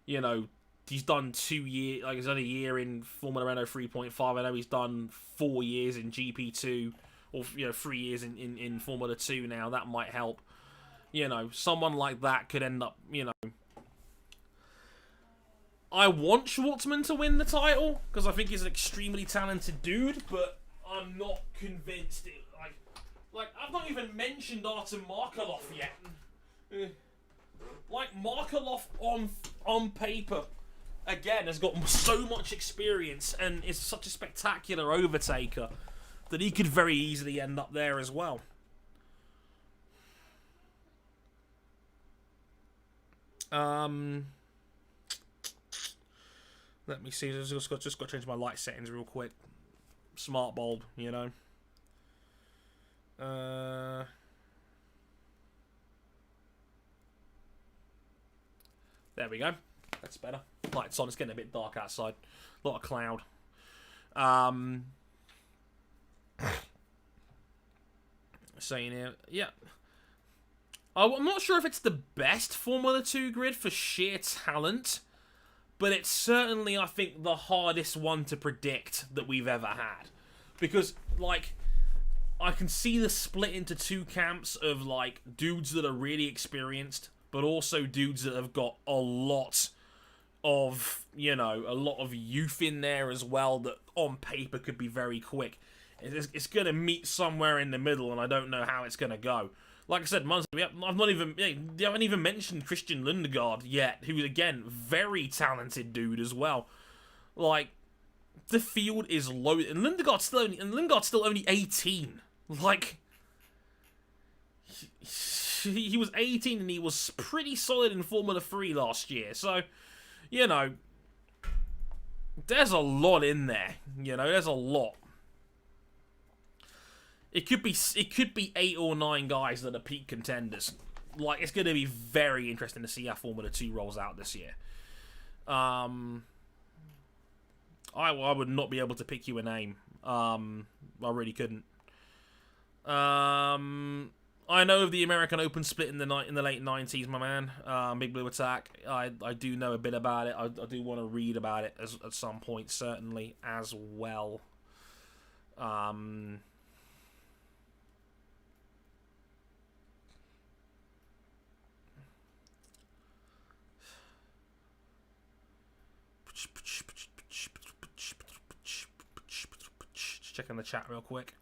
you know, he's done 2 years, like he's done a year in Formula Renault 3.5. I know he's done 4 years in GP2, or, you know, 3 years in Formula 2 now. That might help. You know, someone like that could end up, you know. I want Schwartzman to win the title, because I think he's an extremely talented dude, but I'm not convinced. Like I've not even mentioned Artem Markelov yet. Like, Markelov on paper, again, has got so much experience and is such a spectacular overtaker that he could very easily end up there as well. Let me see. Just got to change my light settings real quick. Smart bulb, you know. There we go. That's better. Lights on. It's getting a bit dark outside. A lot of cloud. Saying here, yeah. I'm not sure if it's the best Formula 2 grid for sheer talent, but it's certainly, I think, the hardest one to predict that we've ever had. Because, like, I can see the split into 2 camps of, like, dudes that are really experienced, but also dudes that have got a lot of, you know, a lot of youth in there as well that on paper could be very quick. It's going to meet somewhere in the middle, and I don't know how it's going to go. Like I said, we haven't even mentioned Christian Lundegaard yet, who's, again, very talented dude as well. Like, the field is low, and Lindgaard's still only 18. Like, he was 18 and he was pretty solid in Formula 3 last year. So, you know, there's a lot in there. You know, there's a lot. It could be 8 or 9 guys that are peak contenders. Like, it's going to be very interesting to see how Formula 2 rolls out this year. I would not be able to pick you a name. I really couldn't. I know of the American Open split in the late 90s, my man. Big Blue Attack. I do know a bit about it. I do want to read about it at some point, certainly, as well. Just checking the chat real quick.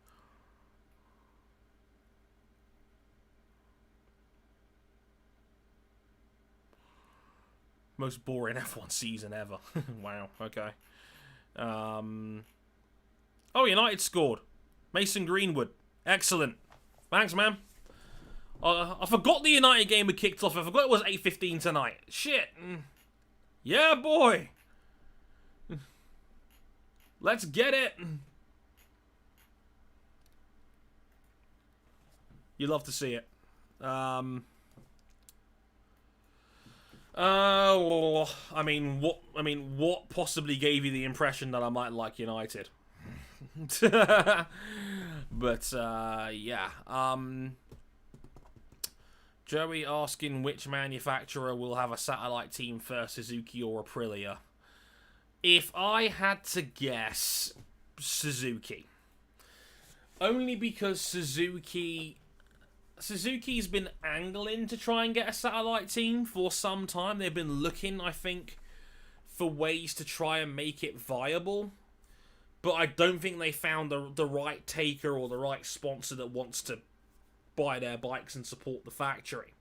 Most boring F1 season ever. Wow, okay. Oh, United scored. Mason Greenwood. Excellent. Thanks, man. I forgot the United game had kicked off. I forgot it was 8:15 tonight. Shit. Yeah, boy. Let's get it. You love to see it. I mean, what possibly gave you the impression that I might like United? But yeah. Joey asking which manufacturer will have a satellite team first, Suzuki or Aprilia. If I had to guess, Suzuki. Only because Suzuki's been angling to try and get a satellite team for some time. They've been looking, I think, for ways to try and make it viable. But I don't think they found the right taker or the right sponsor that wants to buy their bikes and support the factory.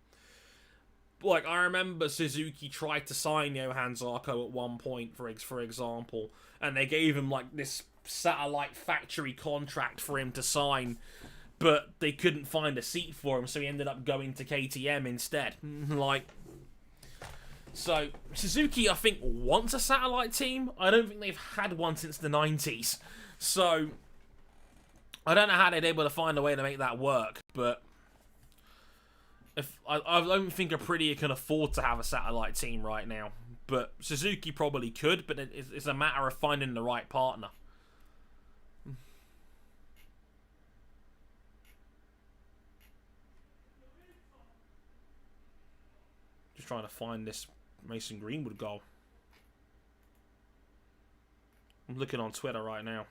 Like, I remember Suzuki tried to sign Johan Zarco at one point, for example, and they gave him, like, this satellite factory contract for him to sign, but they couldn't find a seat for him, so he ended up going to KTM instead. Like, so, Suzuki, I think, wants a satellite team. I don't think they've had one since the 90s. So, I don't know how they'd be able to find a way to make that work, but I don't think Aprilia can afford to have a satellite team right now. But Suzuki probably could, but it's a matter of finding the right partner. Just trying to find this Mason Greenwood goal. I'm looking on Twitter right now.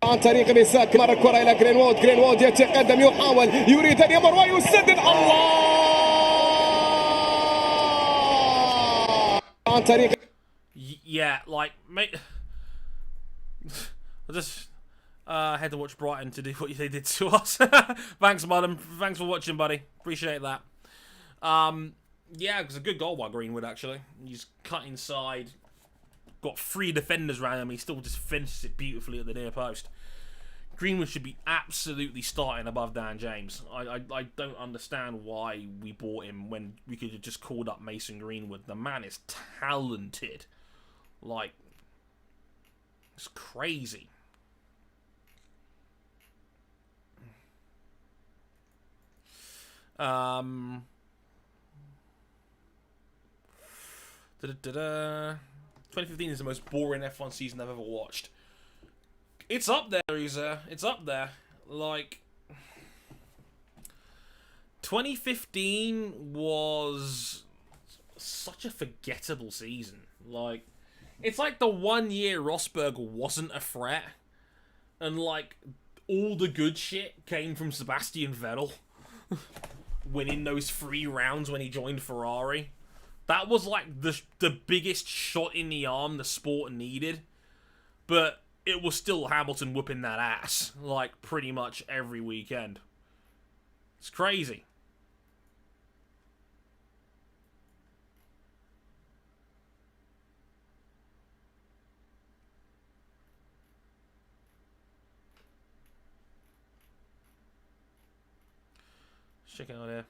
عن طريق مساك مر الكرة إلى جرينوود يتقدم يحاول يريد أن يمر ويسدد الله عن طريق yeah, like, mate, I just had to watch Brighton to do what they did to us. Thanks, madam. Thanks for watching, buddy. Appreciate that. Yeah, it was a good goal by Greenwood, actually. He's cut inside, got 3 defenders around him, he still just finishes it beautifully at the near post. Greenwood should be absolutely starting above Dan James. I don't understand why we bought him when we could have just called up Mason Greenwood. The man is talented. Like, it's crazy. Da -da -da -da. 2015 is the most boring F1 season I've ever watched. It's up there, it's up there. Like, 2015 was such a forgettable season. Like, it's like the 1 year Rosberg wasn't a threat, and like all the good shit came from Sebastian Vettel winning those 3 rounds when he joined Ferrari. That was like the biggest shot in the arm the sport needed. But it was still Hamilton whooping that ass, like, pretty much every weekend. It's crazy. check it out here.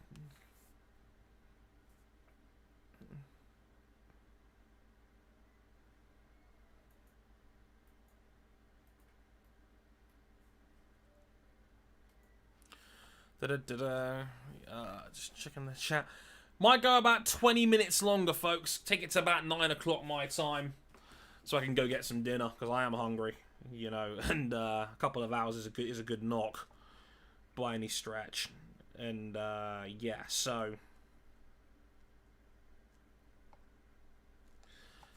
Just checking the chat. Might go about 20 minutes longer, folks. Take it to about 9 o'clock my time, so I can go get some dinner because I am hungry, you know. And a couple of hours is a good knock by any stretch. And yeah, so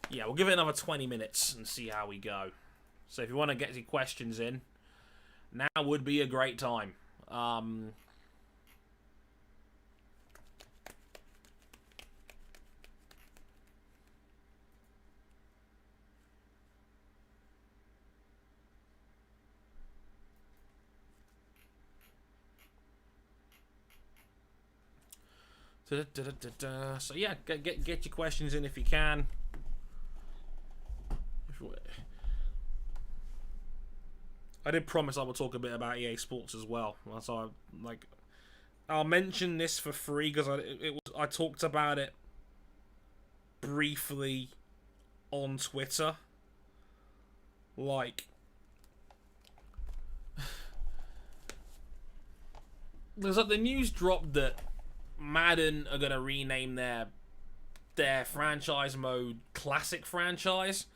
yeah, we'll give it another 20 minutes and see how we go. So if you want to get your questions in, now would be a great time. So yeah, get your questions in if you can. I did promise I would talk a bit about EA Sports as well. So I'll mention this for free because I talked about it briefly on Twitter. Like, there's the news dropped that Madden are gonna rename their franchise mode Classic Franchise,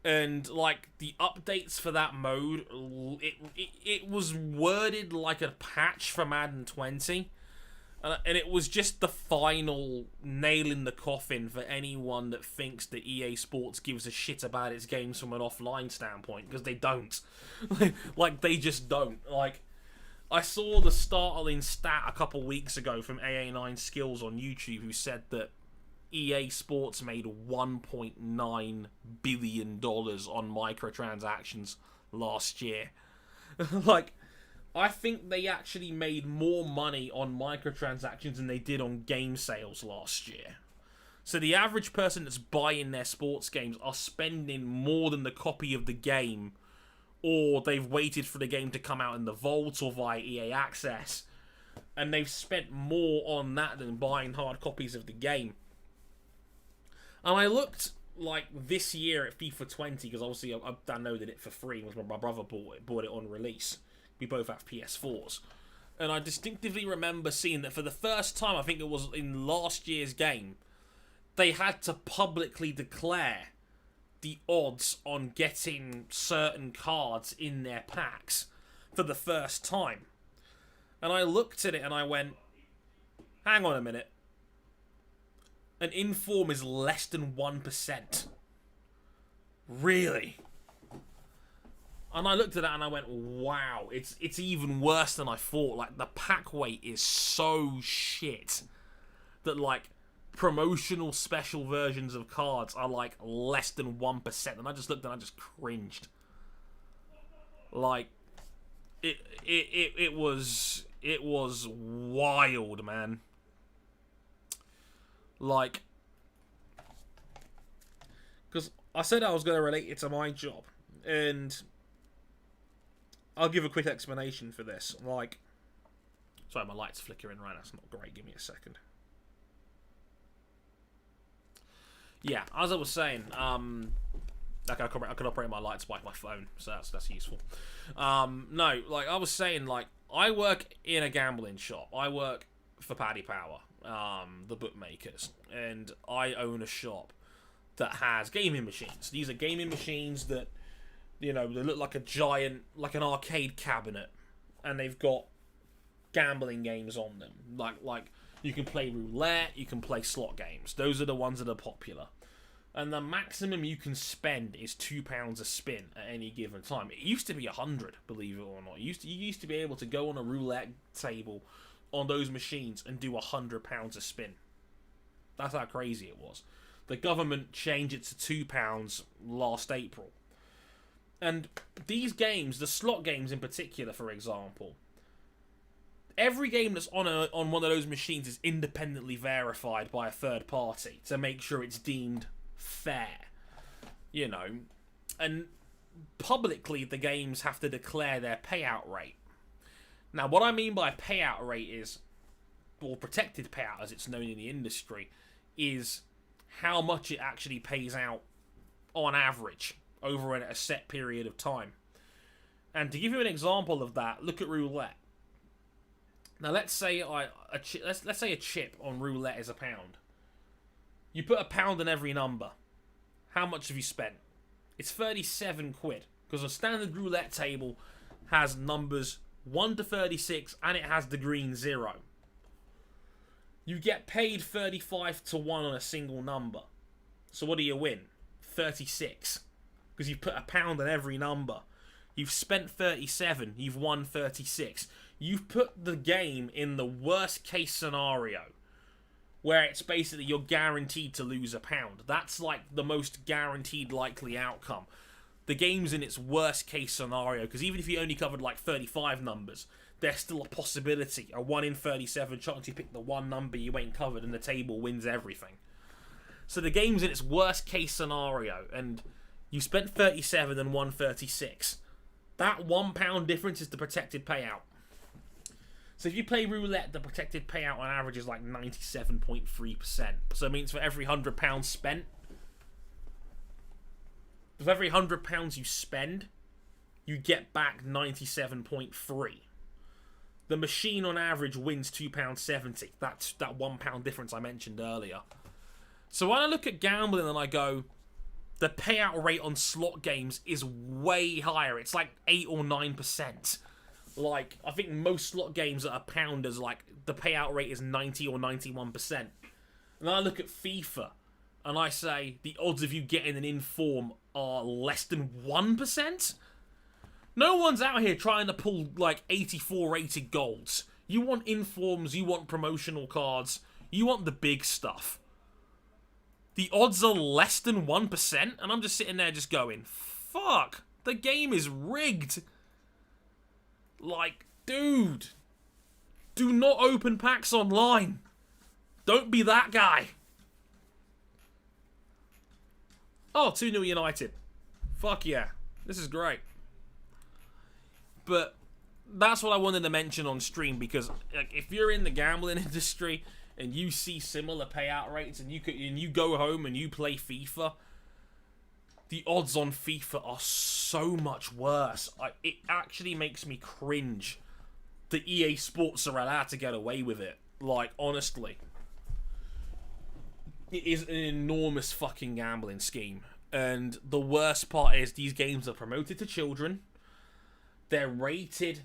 and like the updates for that mode, it was worded like a patch for Madden 20, and it was just the final nail in the coffin for anyone that thinks that EA Sports gives a shit about its games from an offline standpoint, because they don't. Like, they just don't. Like, I saw the startling stat a couple weeks ago from AA9 Skills on YouTube, who said that EA Sports made $1.9 billion on microtransactions last year. Like, I think they actually made more money on microtransactions than they did on game sales last year. So the average person that's buying their sports games are spending more than the copy of the game, or they've waited for the game to come out in the vault or via EA Access, and they've spent more on that than buying hard copies of the game. And I looked, like, this year at FIFA 20, because obviously I downloaded it for free, because my brother bought it on release. We both have PS4s. And I distinctively remember seeing that for the first time, I think it was in last year's game, they had to publicly declare the odds on getting certain cards in their packs for the first time. And I looked at it and I went, hang on a minute. An inform is less than 1%. Really? And I looked at that and I went, wow, it's even worse than I thought. Like, the pack weight is so shit that, like, promotional special versions of cards are like less than 1%, and I just looked and I just cringed. Like, it was wild, man. Like, because I said I was going to relate it to my job, and I'll give a quick explanation for this. Like, sorry, my light's flickering right now. It's not great. Give me a second. Yeah, as I was saying, like I can operate my lights by my phone, so that's useful. No, like I was saying, like I work in a gambling shop. I work for Paddy Power, the bookmakers, and I own a shop that has gaming machines. These are gaming machines that, you know, they look like a giant, like an arcade cabinet, and they've got gambling games on them, like. You can play roulette, you can play slot games. Those are the ones that are popular. And the maximum you can spend is £2 a spin at any given time. It used to be 100, believe it or not. You used to be able to go on a roulette table on those machines and do £100 a spin. That's how crazy it was. The government changed it to £2 last April. And these games, the slot games in particular, for example, every game that's on one of those machines is independently verified by a third party to make sure it's deemed fair, you know. And publicly, the games have to declare their payout rate. Now, what I mean by payout rate is or protected payout, as it's known in the industry, is how much it actually pays out on average over a set period of time. And to give you an example of that, look at roulette. Now, let's say let's say a chip on roulette is £1. You put £1 in every number. How much have you spent? It's 37 quid, because a standard roulette table has numbers 1 to 36, and it has the green 0. You get paid 35 to 1 on a single number. So what do you win? 36. Because you've put £1 in every number. You've spent 37. You've won 36. You've put the game in the worst case scenario, where it's basically you're guaranteed to lose £1. That's like the most guaranteed likely outcome. The game's in its worst case scenario, because even if you only covered like 35 numbers, there's still a possibility, a 1 in 37 chance you pick the one number you ain't covered and the table wins everything. So the game's in its worst case scenario, and you spent 37 and won 36. That £1 difference is the protected payout. So if you play roulette, the protected payout on average is like 97.3%. So it means for every £100 spent, for every £100 you spend, you get back 97.3. The machine on average wins £2.70. That's that £1 difference I mentioned earlier. So when I look at gambling and I go, the payout rate on slot games is way higher. It's like 8 or 9%. Like, I think most slot games at £1 is like, the payout rate is 90 or 91%. And then I look at FIFA, and I say, the odds of you getting an inform are less than 1%? No one's out here trying to pull, like, 84 rated golds. You want informs, you want promotional cards, you want the big stuff. The odds are less than 1%, and I'm just sitting there just going, fuck, the game is rigged. Like, dude, do not open packs online. Don't be that guy. Oh, 2-0 United. Fuck yeah. This is great. But that's what I wanted to mention on stream, because like, if you're in the gambling industry and you see similar payout rates and you go home and you play FIFA, the odds on FIFA are so much worse. It actually makes me cringe that EA Sports are allowed to get away with it. Like, honestly. It is an enormous fucking gambling scheme. And the worst part is these games are promoted to children. They're rated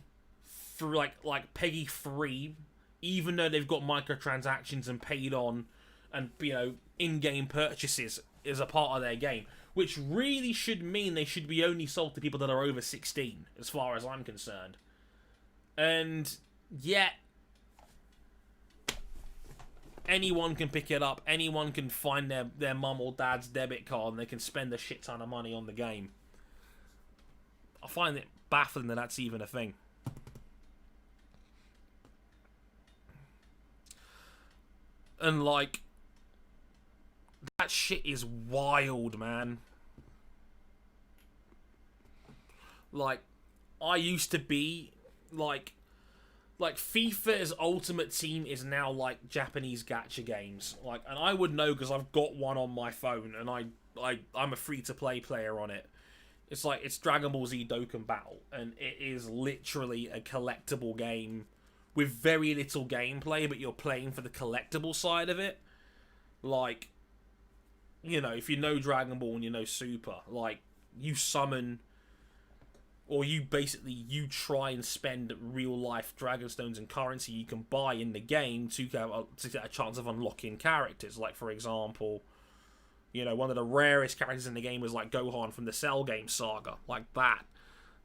for like PEGI 3, even though they've got microtransactions and paid on and, you know, in-game purchases is a part of their game. Which really should mean they should be only sold to people that are over 16, as far as I'm concerned. And yet, anyone can pick it up. Anyone can find their mum or dad's debit card and they can spend a shit ton of money on the game. I find it baffling that that's even a thing. And like, that shit is wild, man. Like, I used to be like FIFA's Ultimate Team is now like Japanese gacha games. Like, and I would know because I've got one on my phone and I'm a free-to-play player on it. It's like, it's Dragon Ball Z Dokkan Battle, and it is literally a collectible game with very little gameplay, but you're playing for the collectible side of it. Like, you know, if you know Dragon Ball and you know Super, like, you summon, or you try and spend real-life Dragonstones and currency you can buy in the game to get a chance of unlocking characters. Like, for example, you know, one of the rarest characters in the game was, like, Gohan from the Cell game saga. Like that.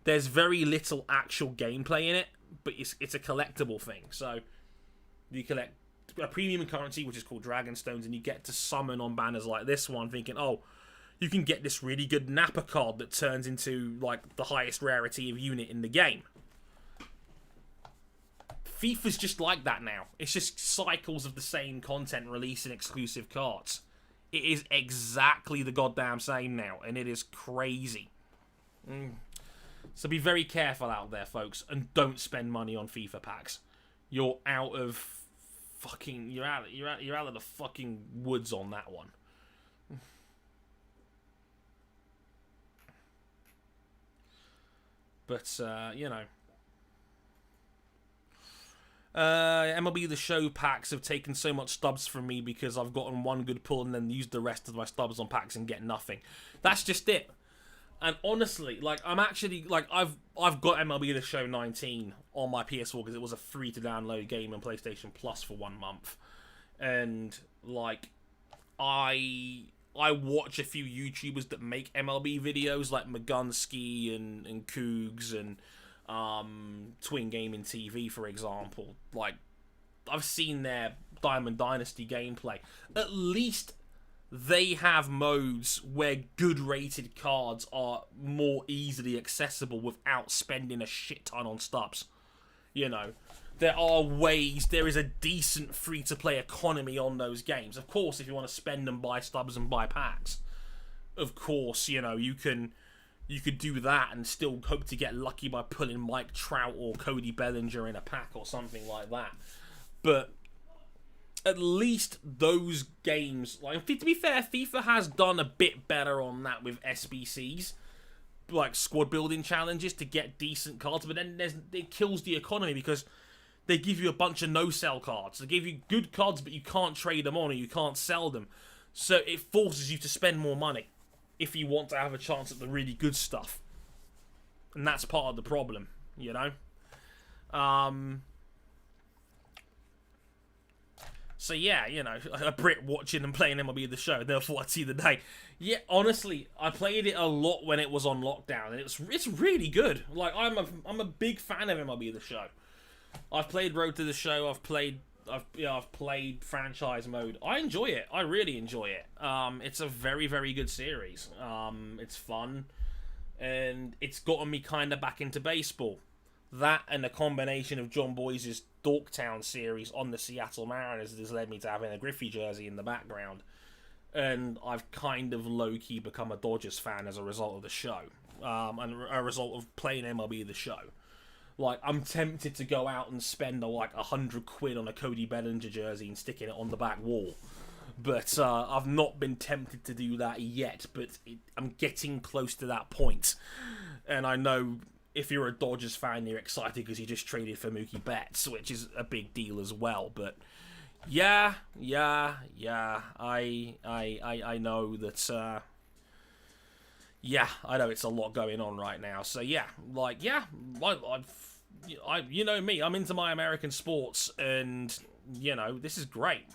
There's very little actual gameplay in it, but it's a collectible thing. So, you collect a premium currency, which is called Dragonstones, and you get to summon on banners like this one, thinking, oh, you can get this really good Nappa card that turns into, like, the highest rarity of unit in the game. FIFA's just like that now. It's just cycles of the same content releasing exclusive cards. It is exactly the goddamn same now, and it is crazy. So be very careful out there, folks, and don't spend money on FIFA packs. You're out of fucking you're out of the fucking woods on that one. But you know, MLB The Show packs have taken so much stubs from me because I've gotten one good pull and then used the rest of my stubs on packs and get nothing. That's just it. And honestly, like, I'm actually, like, I've got MLB The Show 19 on my PS4 because it was a free to download game on PlayStation Plus for 1 month. And, like, I watch a few YouTubers that make MLB videos, like Magunski and Cougs and Twin Gaming TV, for example. Like, I've seen their Diamond Dynasty gameplay. At least they have modes where good rated cards are more easily accessible without spending a shit ton on stubs. You know, there are ways, there is a decent free-to-play economy on those games. Of course, if you want to spend and buy stubs and buy packs, of course, you know, you could do that and still hope to get lucky by pulling Mike Trout or Cody Bellinger in a pack or something like that. But at least those games, like, to be fair, FIFA has done a bit better on that with SBCs, like squad building challenges to get decent cards, but then it kills the economy because they give you a bunch of no-sell cards. They give you good cards, but you can't trade them on or you can't sell them. So it forces you to spend more money if you want to have a chance at the really good stuff. And that's part of the problem, you know? So yeah, you know, a Brit watching and playing MLB The Show, therefore I'd see the day. Yeah, honestly, I played it a lot when it was on lockdown, and it's really good. Like, I'm a big fan of MLB The Show. I've played Road to the Show. I've played franchise mode. I enjoy it. I really enjoy it. It's a very, very good series. It's fun, and it's gotten me kind of back into baseball. That and a combination of John Boyce's Dorktown series on the Seattle Mariners has led me to having a Griffey jersey in the background. And I've kind of low-key become a Dodgers fan as a result of the show. And a result of playing MLB The Show. Like, I'm tempted to go out and spend like £100 on a Cody Bellinger jersey and sticking it on the back wall. But I've not been tempted to do that yet. But I'm getting close to that point. And I know if you're a Dodgers fan, you're excited because he just traded for Mookie Betts, which is a big deal as well. But yeah, I know that. Yeah, I know it's a lot going on right now. So yeah, like you know me, I'm into my American sports, and you know this is great.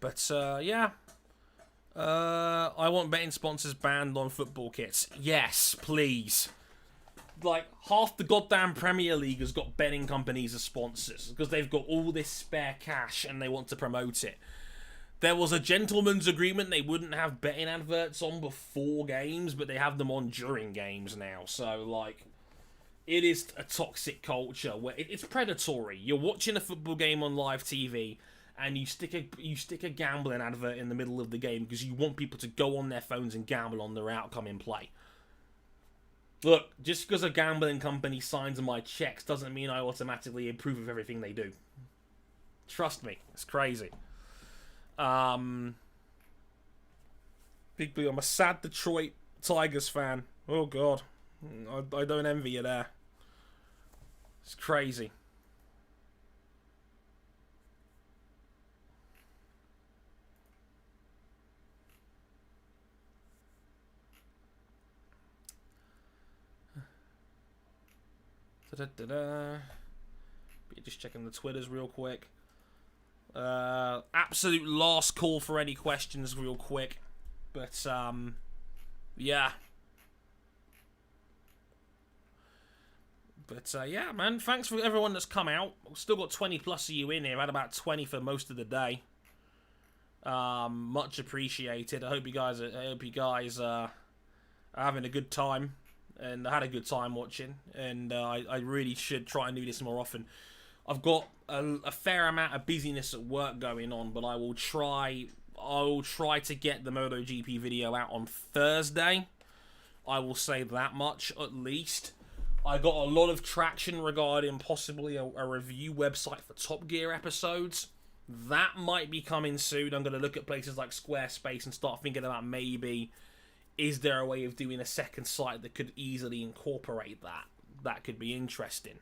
But yeah. I want betting sponsors banned on football kits. Yes, please. Like, half the goddamn Premier League has got betting companies as sponsors because they've got all this spare cash and they want to promote it. There was a gentleman's agreement they wouldn't have betting adverts on before games, but they have them on during games now. So, like, it is a toxic culture where it's predatory. You're watching a football game on live TV, and you stick a gambling advert in the middle of the game because you want people to go on their phones and gamble on their outcome in play. Look, just because a gambling company signs my checks doesn't mean I automatically approve of everything they do. Trust me, it's crazy. Big B, I'm a sad Detroit Tigers fan. Oh God, I don't envy you there. It's crazy. Just checking the Twitters real quick. Absolute last call for any questions real quick. But, yeah. But, yeah, man. Thanks for everyone that's come out. We've still got 20 plus of you in here. I've had about 20 for most of the day. Much appreciated. I hope you guys are having a good time. And I had a good time watching, and I really should try and do this more often. I've got a fair amount of busyness at work going on, but I will try to get the MotoGP video out on Thursday. I will say that much, at least. I got a lot of traction regarding possibly a review website for Top Gear episodes. That might be coming soon. I'm going to look at places like Squarespace and start thinking about maybe, is there a way of doing a second site that could easily incorporate that? That could be interesting.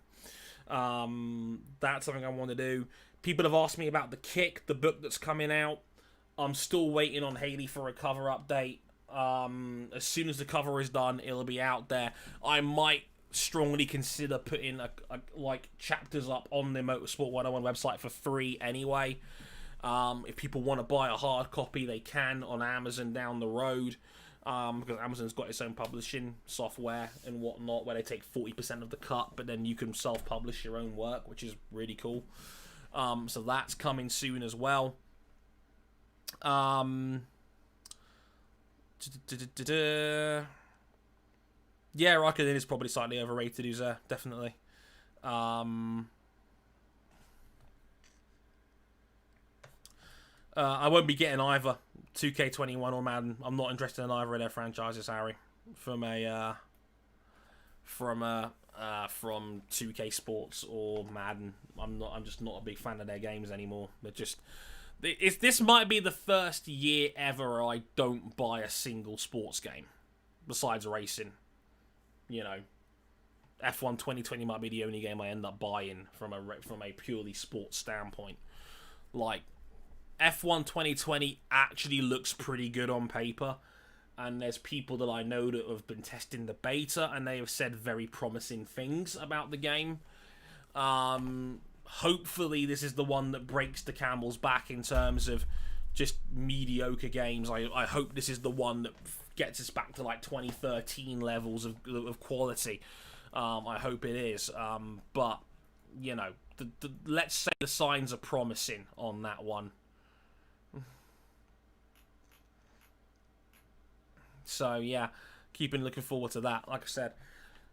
That's something I want to do. People have asked me about The Kick, the book that's coming out. I'm still waiting on Haley for a cover update. As soon as the cover is done, it'll be out there. I might strongly consider putting like chapters up on the Motorsport 101 website for free anyway. If people want to buy a hard copy, they can on Amazon down the road. Because Amazon's got its own publishing software and whatnot, where they take 40% of the cut, but then you can self-publish your own work, which is really cool. So that's coming soon as well. Yeah, Raikkonen is probably slightly overrated, user, definitely. I won't be getting either 2K21 or Madden. I'm not interested in either of their franchises, Harry. From 2K Sports or Madden, I'm just not a big fan of their games anymore. This might be the first year ever I don't buy a single sports game besides racing. You know, F1 2020 might be the only game I end up buying from a purely sports standpoint. Like, F1 2020 actually looks pretty good on paper, and there's people that I know that have been testing the beta, and they have said very promising things about the game. Hopefully this is the one that breaks the camel's back in terms of just mediocre games. I hope this is the one that gets us back to like 2013 levels of quality. I hope it is. But, you know, let's say the signs are promising on that one. So, yeah, keeping looking forward to that. Like I said,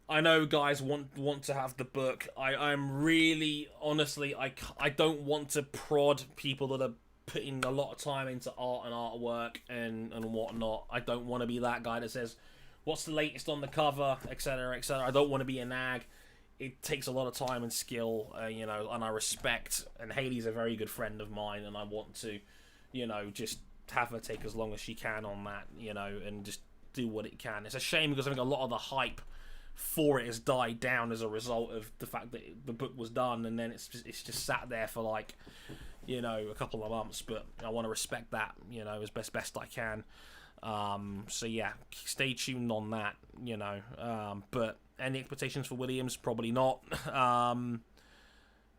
I know guys want to have the book. I'm really, honestly, I don't want to prod people that are putting a lot of time into art and artwork and whatnot. I don't want to be that guy that says, what's the latest on the cover, etc., etc. I don't want to be a nag. It takes a lot of time and skill, you know, and I respect, and Haley's a very good friend of mine, and I want to, you know, just have her take as long as she can on that, you know, and just do what it can. It's a shame because I think a lot of the hype for it has died down as a result of the fact that the book was done, and then it's just sat there for like, you know, a couple of months. But I want to respect that, you know, as best I can. So yeah, stay tuned on that, you know. But any expectations for Williams? Probably not.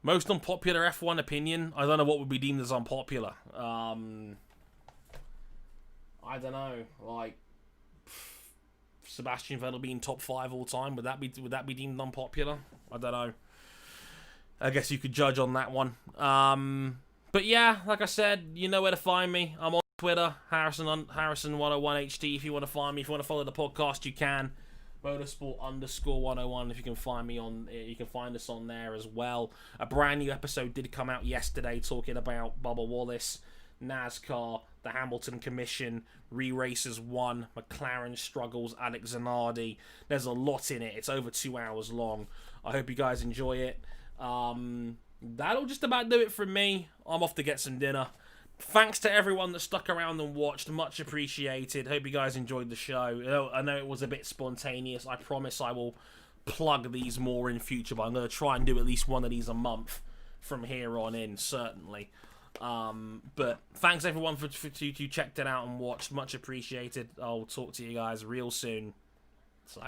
Most unpopular F1 opinion? I don't know what would be deemed as unpopular. I don't know, like Sebastian Vettel being top 5 all time. Would that be deemed unpopular? I don't know. I guess you could judge on that one. But yeah, like I said, you know where to find me. I'm on Twitter, Harrison101HD. If you want to find me, if you want to follow the podcast, you can. Motorsport_101. If you can find me on, you can find us on there as well. A brand new episode did come out yesterday talking about Bubba Wallace, NASCAR, the Hamilton Commission, Re-Racers 1, McLaren struggles, Alex Zanardi. There's a lot in it. It's over 2 hours long. I hope you guys enjoy it. That'll just about do it from me. I'm off to get some dinner. Thanks to everyone that stuck around and watched. Much appreciated. Hope you guys enjoyed the show. I know it was a bit spontaneous. I promise I will plug these more in future, but I'm going to try and do at least one of these a month from here on in, certainly. But thanks everyone for you checked it out and watched. Much appreciated. I'll talk to you guys real soon. Sign out.